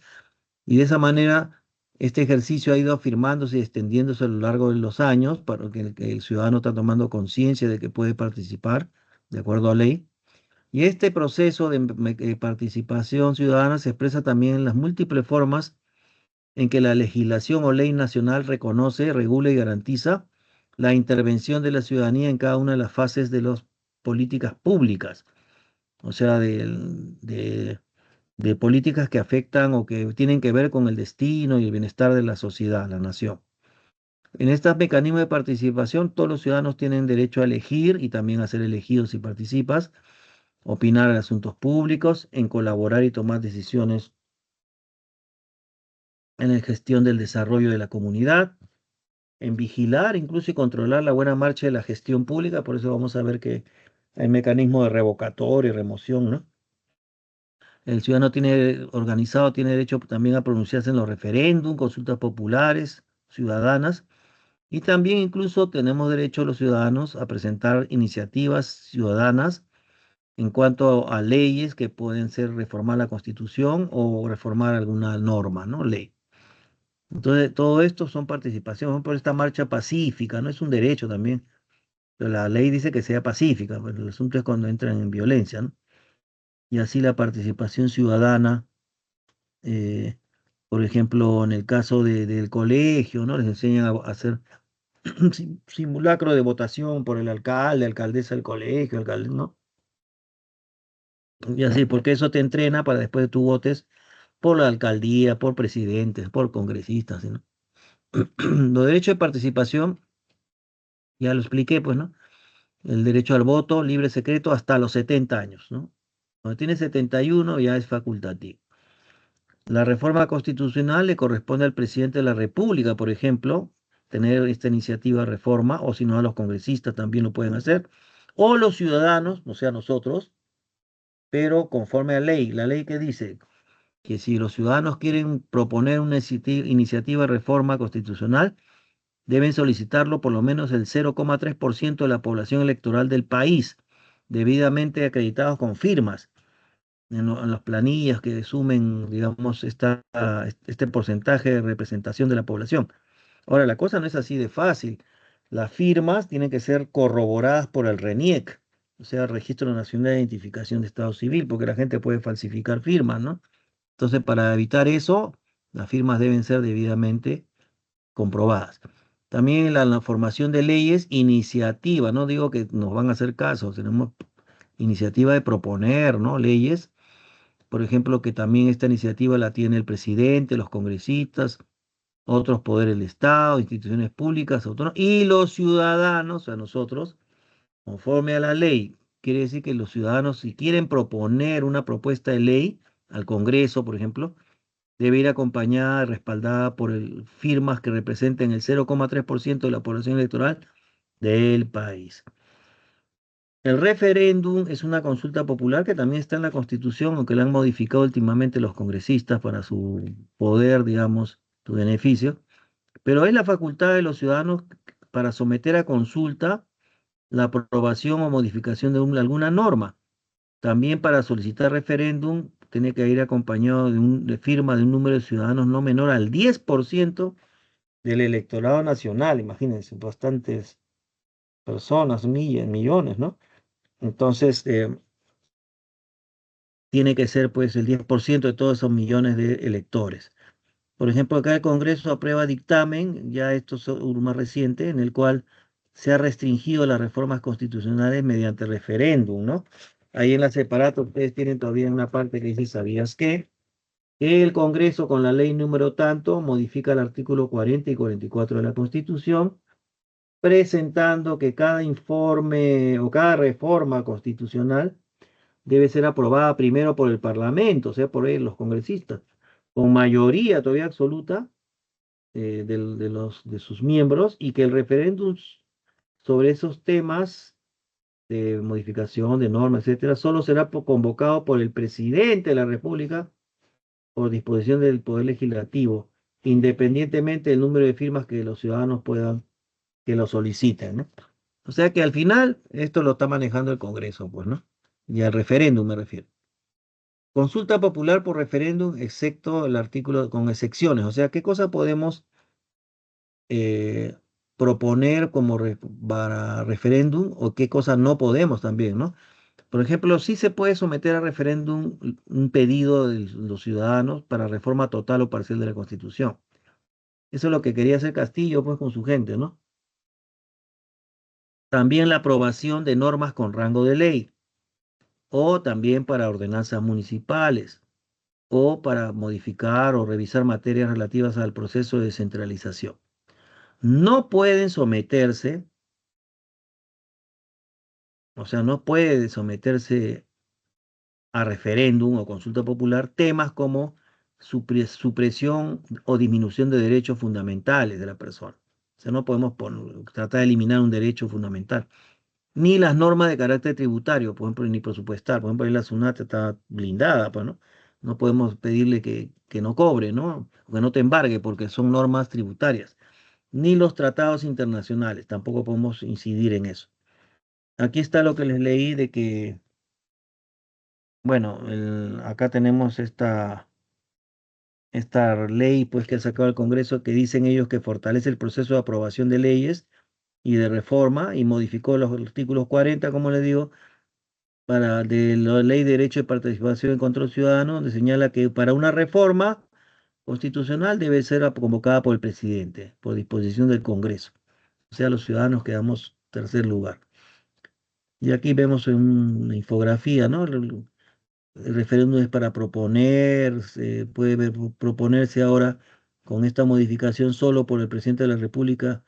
Y de esa manera, este ejercicio ha ido afirmándose y extendiéndose a lo largo de los años, para que el ciudadano está tomando conciencia de que puede participar, de acuerdo a ley. Y este proceso de participación ciudadana se expresa también en las múltiples formas en que la legislación o ley nacional reconoce, regula y garantiza la intervención de la ciudadanía en cada una de las fases de las políticas públicas, o sea, de políticas que afectan o que tienen que ver con el destino y el bienestar de la sociedad, la nación. En estos mecanismos de participación, todos los ciudadanos tienen derecho a elegir y también a ser elegidos si participas, opinar en asuntos públicos, en colaborar y tomar decisiones en la gestión del desarrollo de la comunidad, en vigilar incluso y controlar la buena marcha de la gestión pública. Por eso vamos a ver que hay mecanismos de revocatoria y remoción, ¿no? El ciudadano tiene organizado, tiene derecho también a pronunciarse en los referéndums, consultas populares, ciudadanas, y también incluso tenemos derecho los ciudadanos a presentar iniciativas ciudadanas en cuanto a leyes que pueden ser reformar la Constitución o reformar alguna norma, ¿no? Ley. Entonces, todo esto son participación por esta marcha pacífica, ¿no? Es un derecho también. Pero la ley dice que sea pacífica, pero el asunto es cuando entran en violencia, ¿no? Y así la participación ciudadana, eh, por ejemplo, en el caso del colegio, ¿no? Les enseñan a hacer un simulacro de votación por el alcalde, alcaldesa del colegio, alcalde, ¿no? Y así, porque eso te entrena para después tú votes por la alcaldía, por presidentes, por congresistas, ¿no? Los derechos de participación, ya lo expliqué, pues, ¿no? El derecho al voto libre secreto hasta los 70 años, ¿no? Cuando tiene 71 ya es facultativo. La reforma constitucional le corresponde al presidente de la República, por ejemplo, tener esta iniciativa de reforma, o si no, a los congresistas también lo pueden hacer, o los ciudadanos, o sea, nosotros, pero conforme a ley. La ley que dice que si los ciudadanos quieren proponer una iniciativa de reforma constitucional, deben solicitarlo por lo menos el 0,3% de la población electoral del país, debidamente acreditados con firmas. en las planillas que sumen, digamos, este porcentaje de representación de la población. Ahora, la cosa no es así de fácil. Las firmas tienen que ser corroboradas por el RENIEC, o sea, el Registro Nacional de Identificación de Estado Civil, porque la gente puede falsificar firmas, ¿no? Entonces, para evitar eso, las firmas deben ser debidamente comprobadas. También la formación de leyes, iniciativa, no digo que nos van a hacer caso, tenemos iniciativa de proponer, ¿no? Leyes, por ejemplo, que también esta iniciativa la tiene el presidente, los congresistas, otros poderes del Estado, instituciones públicas, autónomas, y los ciudadanos, o sea, nosotros, conforme a la ley. Quiere decir que los ciudadanos, si quieren proponer una propuesta de ley al Congreso, por ejemplo, debe ir acompañada, respaldada por firmas que representen el 0,3% de la población electoral del país. El referéndum es una consulta popular que también está en la Constitución, aunque la han modificado últimamente los congresistas para su poder, digamos, su beneficio, pero es la facultad de los ciudadanos para someter a consulta la aprobación o modificación de alguna norma. También para solicitar referéndum tiene que ir acompañado de firma de un número de ciudadanos no menor al 10% del electorado nacional. Imagínense, bastantes personas, millones, ¿no? Entonces, tiene que ser pues el 10% de todos esos millones de electores. Por ejemplo, acá el Congreso aprueba dictamen, ya esto es un más reciente, en el cual se ha restringido las reformas constitucionales mediante referéndum, ¿no? Ahí en la separata ustedes tienen todavía una parte que dice, ¿sabías qué? Que el Congreso con la ley número tanto modifica el artículo 40 y 44 de la Constitución, presentando que cada informe o cada reforma constitucional debe ser aprobada primero por el Parlamento, o sea, por los congresistas, con mayoría todavía absoluta de sus miembros, y que el referéndum sobre esos temas de modificación de normas, etcétera, solo será convocado por el presidente de la República por disposición del Poder Legislativo, independientemente del número de firmas que los ciudadanos puedan, que lo soliciten, ¿no? O sea que al final esto lo está manejando el Congreso, pues, ¿no? Y al referéndum me refiero. Consulta popular por referéndum, excepto el artículo con excepciones. O sea, ¿qué cosa podemos eh, proponer como para referéndum o qué cosa no podemos también, ¿no? Por ejemplo, sí se puede someter a referéndum un pedido de los ciudadanos para reforma total o parcial de la Constitución. Eso es lo que quería hacer Castillo, pues, con su gente, ¿no? También la aprobación de normas con rango de ley, o también para ordenanzas municipales, o para modificar o revisar materias relativas al proceso de descentralización. No pueden someterse, o sea, no puede someterse a referéndum o consulta popular temas como supresión o disminución de derechos fundamentales de la persona. O sea, no podemos tratar de eliminar un derecho fundamental. Ni las normas de carácter tributario, por ejemplo, ni presupuestal. Por ejemplo, ahí la SUNAT está blindada, pues, ¿no? No podemos pedirle que no cobre, ¿no? O que no te embargue, porque son normas tributarias. Ni los tratados internacionales, tampoco podemos incidir en eso. Aquí está lo que les leí de que, bueno, acá tenemos esta ley pues que ha sacado el Congreso, que dicen ellos que fortalece el proceso de aprobación de leyes y de reforma, y modificó los artículos 40, como les digo, de la Ley de Derecho de Participación y Control Ciudadano, donde señala que para una reforma constitucional debe ser convocada por el presidente, por disposición del Congreso. O sea, los ciudadanos quedamos tercer lugar. Y aquí vemos en una infografía, ¿no? El referéndum es para proponer, proponerse ahora con esta modificación solo por el presidente de la República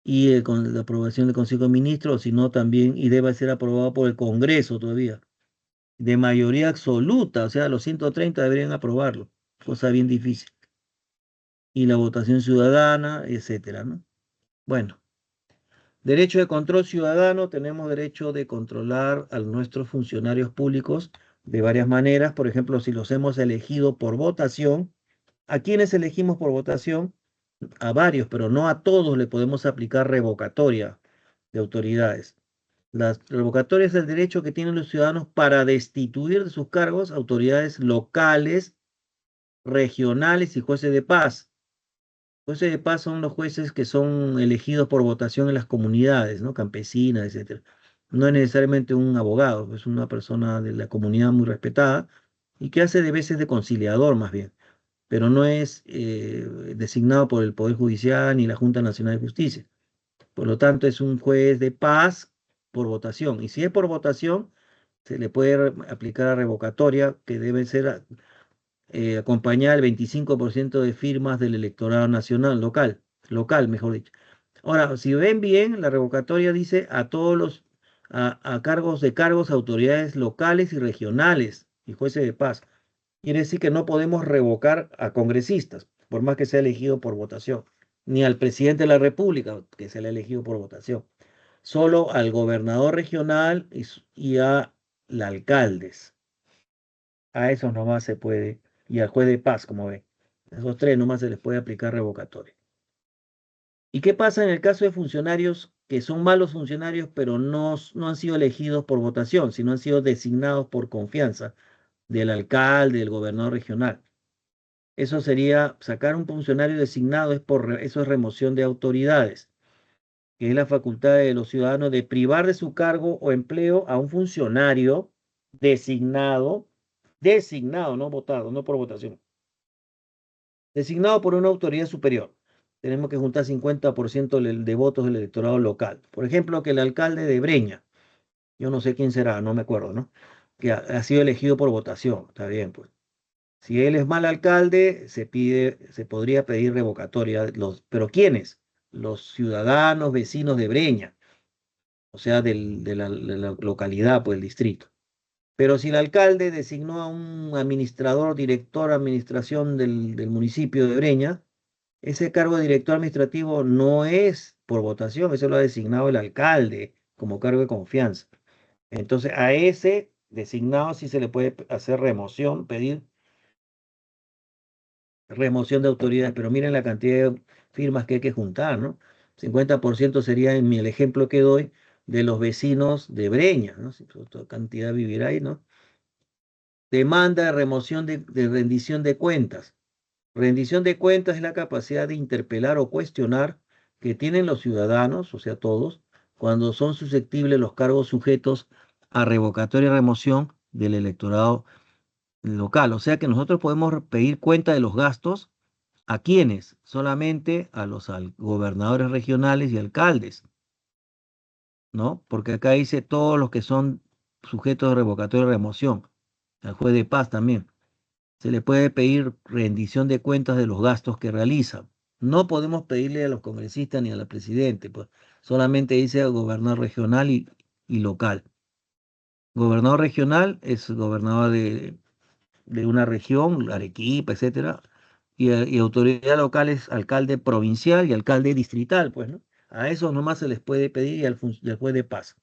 y con la aprobación del Consejo de Ministros, sino también, y debe ser aprobado por el Congreso todavía, de mayoría absoluta, o sea, los 130 deberían aprobarlo, cosa bien difícil. Y la votación ciudadana, etcétera, ¿no? Bueno, derecho de control ciudadano, tenemos derecho de controlar a nuestros funcionarios públicos de varias maneras. Por ejemplo, si los hemos elegido por votación, ¿a quiénes elegimos por votación? A varios, pero no a todos le podemos aplicar revocatoria de autoridades. La revocatoria es el derecho que tienen los ciudadanos para destituir de sus cargos autoridades locales, regionales y jueces de paz. Jueces de paz son los jueces que son elegidos por votación en las comunidades, ¿no? Campesinas, etcétera. No es necesariamente un abogado, es una persona de la comunidad muy respetada y que hace de veces de conciliador más bien, pero no es designado por el Poder Judicial ni la Junta Nacional de Justicia. Por lo tanto, es un juez de paz por votación. Y si es por votación, se le puede aplicar a revocatoria, que debe ser acompañada del 25% de firmas del electorado nacional, local, mejor dicho. Ahora, si ven bien, la revocatoria dice a todos a cargos, autoridades locales y regionales y jueces de paz. Quiere decir que no podemos revocar a congresistas, por más que sea elegido por votación, ni al presidente de la República, que se le ha elegido por votación. Solo al gobernador regional y a los alcaldes. A esos nomás se puede, y al juez de paz, como ven. Esos tres nomás se les puede aplicar revocatoria. ¿Y qué pasa en el caso de funcionarios que son malos funcionarios, pero no han sido elegidos por votación, sino han sido designados por confianza del alcalde, del gobernador regional? Eso sería sacar un funcionario designado, eso es remoción de autoridades, que es la facultad de los ciudadanos de privar de su cargo o empleo a un funcionario designado, no votado, no por votación, designado por una autoridad superior. Tenemos que juntar 50% de votos del electorado local. Por ejemplo, que el alcalde de Breña, yo no sé quién será, no me acuerdo, ¿no? Que ha sido elegido por votación, está bien, pues. Si él es mal alcalde, se podría pedir revocatoria. ¿Pero quiénes? Los ciudadanos vecinos de Breña, o sea, de la localidad, pues el distrito. Pero si el alcalde designó a un administrador, director, administración del municipio de Breña, ese cargo de director administrativo no es por votación, eso lo ha designado el alcalde como cargo de confianza. Entonces, a ese designado sí se le puede hacer remoción, pedir remoción de autoridades, pero miren la cantidad de firmas que hay que juntar, ¿no? 50% sería en el ejemplo que doy de los vecinos de Breña, ¿no? Si toda cantidad vivirá ahí, ¿no? Demanda de remoción de rendición de cuentas. Rendición de cuentas es la capacidad de interpelar o cuestionar que tienen los ciudadanos, o sea, todos, cuando son susceptibles los cargos sujetos a revocatoria y remoción del electorado local. O sea que nosotros podemos pedir cuenta de los gastos. ¿A quiénes? Solamente a los gobernadores regionales y alcaldes, ¿no? Porque acá dice todos los que son sujetos de revocatoria y remoción. Al juez de paz también. Se le puede pedir rendición de cuentas de los gastos que realizan. No podemos pedirle a los congresistas ni a la presidente, pues solamente dice al gobernador regional y local. Gobernador regional es gobernador de una región, Arequipa, etcétera, y autoridad local es alcalde provincial y alcalde distrital, pues, ¿no? A esos nomás se les puede pedir y al juez de paz.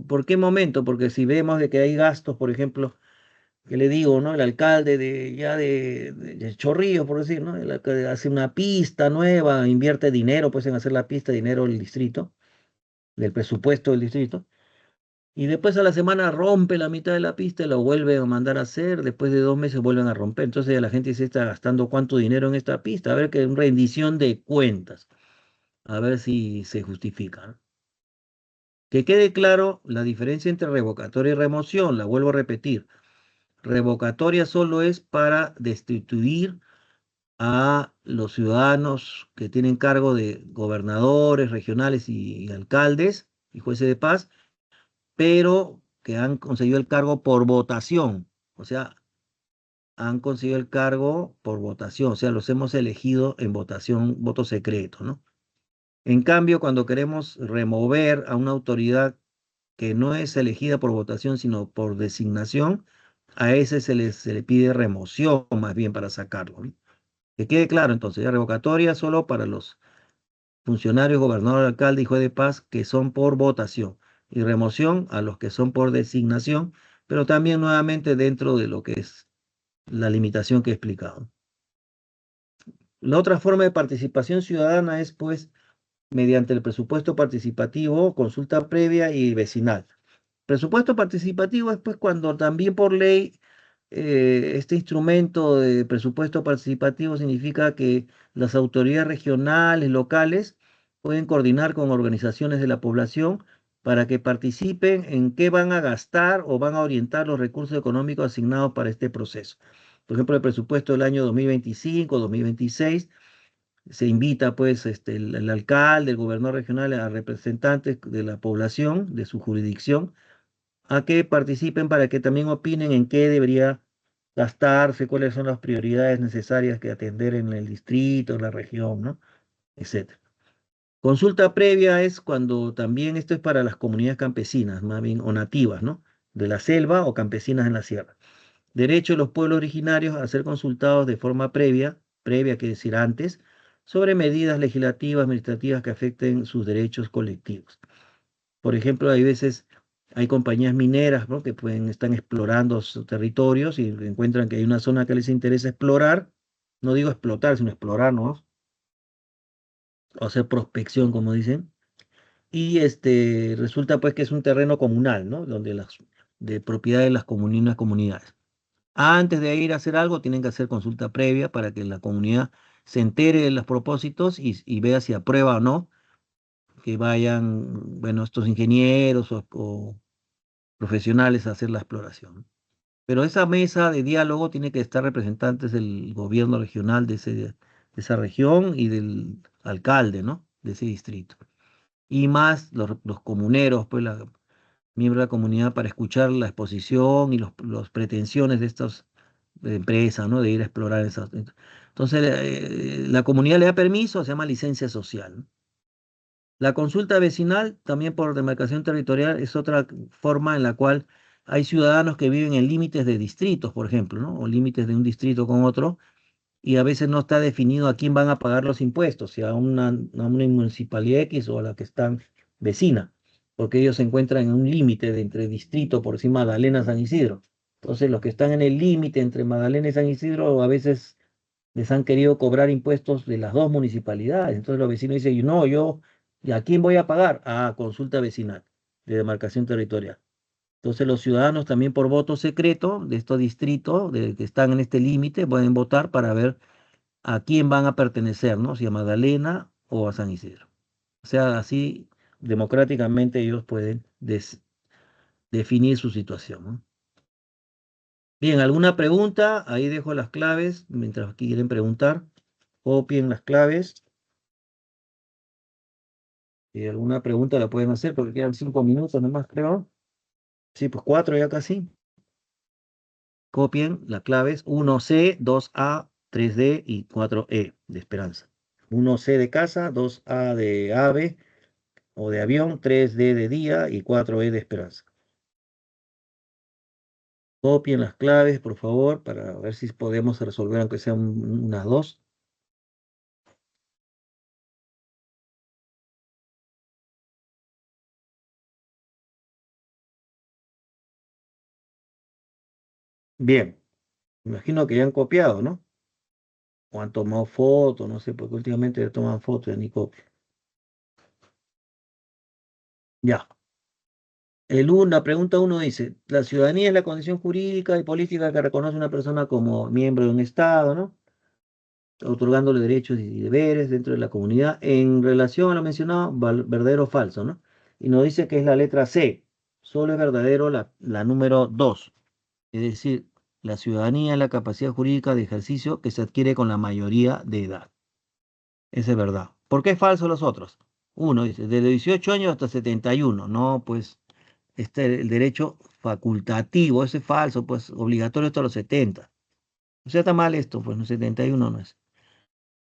¿Por qué momento? Porque si vemos de que hay gastos, por ejemplo, que le digo, ¿no? El alcalde de Chorrillos, por decir, ¿no? El alcalde hace una pista nueva, invierte dinero, pues en hacer la pista, dinero del distrito, del presupuesto del distrito. Y después a la semana rompe la mitad de la pista y lo vuelve a mandar a hacer. Después de 2 meses vuelven a romper. Entonces ya la gente se está gastando cuánto dinero en esta pista. A ver qué rendición de cuentas. A ver si se justifica, ¿no? Que quede claro la diferencia entre revocatoria y remoción. La vuelvo a repetir. Revocatoria solo es para destituir a los ciudadanos que tienen cargo de gobernadores regionales y alcaldes y jueces de paz, pero que han conseguido el cargo por votación, o sea, han conseguido el cargo por votación, o sea, los hemos elegido en votación, voto secreto, ¿no? En cambio, cuando queremos remover a una autoridad que no es elegida por votación, sino por designación, a ese se le pide remoción más bien para sacarlo, ¿no? Que quede claro entonces, ya revocatoria solo para los funcionarios, gobernador, alcalde y juez de paz que son por votación y remoción a los que son por designación, pero también nuevamente dentro de lo que es la limitación que he explicado. La otra forma de participación ciudadana es pues mediante el presupuesto participativo, consulta previa y vecinal. Presupuesto participativo es pues cuando también por ley este instrumento de presupuesto participativo significa que las autoridades regionales, locales, pueden coordinar con organizaciones de la población para que participen en qué van a gastar o van a orientar los recursos económicos asignados para este proceso. Por ejemplo, el presupuesto del año 2025, 2026 se invita pues el alcalde, el gobernador regional, a representantes de la población, de su jurisdicción, a que participen para que también opinen en qué debería gastarse, cuáles son las prioridades necesarias que atender en el distrito, en la región, ¿no? Etcétera. Consulta previa es cuando también esto es para las comunidades campesinas, más bien, o nativas, ¿no? De la selva o campesinas en la sierra. Derecho de los pueblos originarios a ser consultados de forma previa quiere decir antes, sobre medidas legislativas, administrativas que afecten sus derechos colectivos. Por ejemplo, hay veces, hay compañías mineras, ¿no? Que están explorando sus territorios y encuentran que hay una zona que les interesa explorar, no digo explotar, sino explorar, ¿no? O hacer prospección, como dicen. Y resulta pues que es un terreno comunal, ¿no? Donde de propiedad de las comunidades. Antes de ir a hacer algo, tienen que hacer consulta previa para que la comunidad se entere de los propósitos y vea si aprueba o no que vayan, bueno, estos ingenieros o profesionales a hacer la exploración. Pero esa mesa de diálogo tiene que estar representantes del gobierno regional de esa región y del alcalde, ¿no? De ese distrito. Y más los comuneros, pues miembros de la comunidad para escuchar la exposición y los pretensiones de estas empresas, ¿no? De ir a explorar esas. Entonces, la comunidad le da permiso, se llama licencia social, ¿no? La consulta vecinal, también por demarcación territorial, es otra forma en la cual hay ciudadanos que viven en límites de distritos, por ejemplo, ¿no? O límites de un distrito con otro, y a veces no está definido a quién van a pagar los impuestos, si a una municipalidad X o a la que están vecina, porque ellos se encuentran en un límite entre distrito, por decir Magdalena, San Isidro. Entonces, los que están en el límite entre Magdalena y San Isidro a veces les han querido cobrar impuestos de las dos municipalidades. Entonces los vecinos dicen, no, ¿y a quién voy a pagar? A consulta vecinal de demarcación territorial. Entonces los ciudadanos también por voto secreto de estos distritos que están en este límite pueden votar para ver a quién van a pertenecer, ¿no? Si a Magdalena o a San Isidro. O sea, así democráticamente ellos pueden definir su situación, ¿no? Bien, ¿alguna pregunta? Ahí dejo las claves, mientras aquí quieren preguntar. Copien las claves. Si alguna pregunta la pueden hacer, porque quedan 5 minutos nomás, creo. Sí, pues 4 ya casi. Copien las claves 1C, 2A, 3D y 4E de Esperanza. 1C de casa, 2A de ave o de avión, 3D de día y 4E de Esperanza. Copien las claves, por favor, para ver si podemos resolver, aunque sean unas dos. Bien, imagino que ya han copiado, ¿no? O han tomado fotos, no sé, porque últimamente ya toman fotos y ni copian. Ya. La pregunta uno dice, la ciudadanía es la condición jurídica y política que reconoce a una persona como miembro de un Estado, ¿no? Otorgándole derechos y deberes dentro de la comunidad. En relación a lo mencionado, verdadero o falso, ¿no? Y nos dice que es la letra C. Solo es verdadero la número 2. Es decir, la ciudadanía es la capacidad jurídica de ejercicio que se adquiere con la mayoría de edad. Esa es verdad. ¿Por qué es falso los otros? Uno dice, desde 18 años hasta 71. No, pues el derecho facultativo, ese es falso, pues obligatorio hasta los 70. O sea, está mal esto, pues no 71 no es.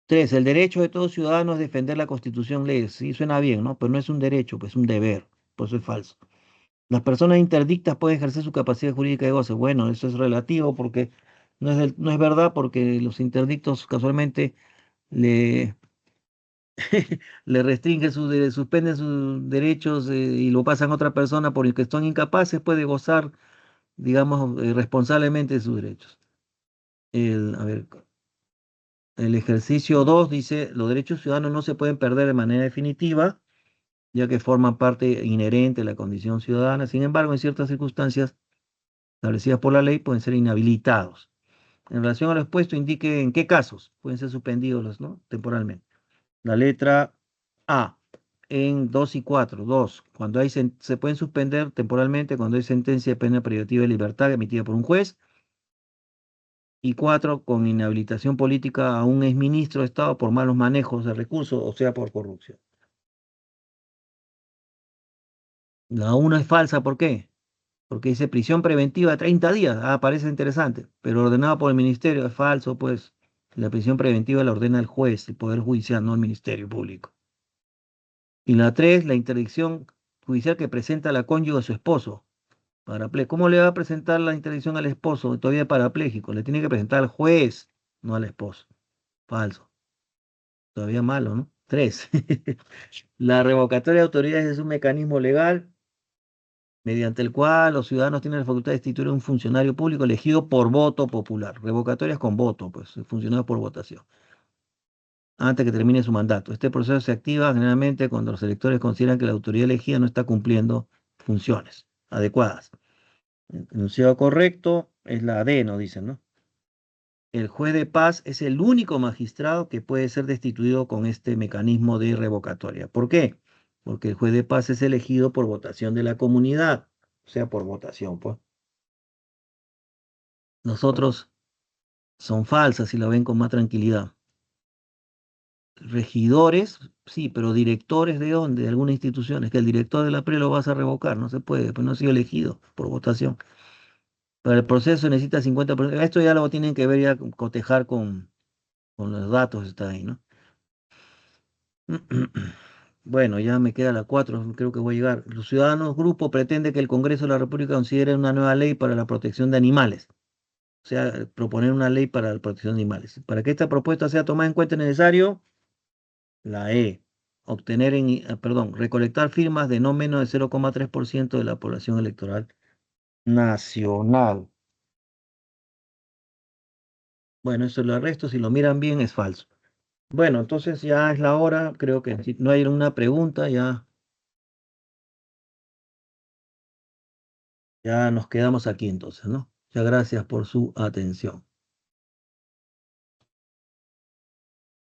3, el derecho de todo ciudadano es defender la Constitución ley. Sí, suena bien, ¿no? Pero no es un derecho, pues es un deber. Por eso es falso. Las personas interdictas pueden ejercer su capacidad jurídica de goce. Bueno, eso es relativo porque no es verdad porque los interdictos casualmente le, le restringen suspenden sus derechos y lo pasan a otra persona por el que son incapaces, puede gozar, digamos, responsablemente de sus derechos. A ver, El ejercicio 2 dice, los derechos ciudadanos no se pueden perder de manera definitiva, ya que forman parte inherente de la condición ciudadana. Sin embargo, en ciertas circunstancias establecidas por la ley pueden ser inhabilitados. En relación a lo expuesto, indique en qué casos pueden ser suspendidos los, ¿no? temporalmente. La letra A, en 2 y 4. 2, cuando hay se pueden suspender temporalmente cuando hay sentencia de pena privativa de libertad emitida por un juez. Y 4, con inhabilitación política a un exministro de Estado por malos manejos de recursos, o sea, por corrupción. La 1 es falsa, ¿por qué? Porque dice prisión preventiva de 30 días. Ah, parece interesante, pero ordenado por el ministerio es falso, pues la prisión preventiva la ordena el juez, el Poder Judicial, no el Ministerio Público. Y la 3, la interdicción judicial que presenta la cónyuge a su esposo. ¿Cómo le va a presentar la interdicción al esposo todavía parapléjico? Le tiene que presentar al juez, no al esposo. Falso. Todavía malo, ¿no? 3. La revocatoria de autoridades es un mecanismo legal mediante el cual los ciudadanos tienen la facultad de destituir a un funcionario público elegido por voto popular. Revocatorias con voto, pues, funcionarios por votación, antes que termine su mandato. Este proceso se activa generalmente cuando los electores consideran que la autoridad elegida no está cumpliendo funciones adecuadas. El enunciado correcto es la D, nos dicen, ¿no? El juez de paz es el único magistrado que puede ser destituido con este mecanismo de revocatoria. ¿Por qué? Porque el juez de paz es elegido por votación de la comunidad, o sea, por votación, pues. Los otros son falsas y la ven con más tranquilidad. Regidores, sí, pero directores ¿de dónde? De alguna institución. Es que el director de la PRE lo vas a revocar, no se puede, pues no ha sido elegido por votación. Para el proceso necesita 50%. Esto ya lo tienen que ver, ya cotejar con los datos, está ahí, ¿no? Bueno, ya me queda la 4, creo que voy a llegar. Los ciudadanos grupo pretende que el Congreso de la República considere una nueva ley para la protección de animales. O sea, proponer una ley para la protección de animales. Para que esta propuesta sea tomada en cuenta es necesario la E, recolectar firmas de no menos de 0,3% de la población electoral nacional. Bueno, eso lo resto, si lo miran bien, es falso. Bueno, entonces ya es la hora, creo que si no hay una pregunta, ya nos quedamos aquí entonces, ¿no? Muchas gracias por su atención.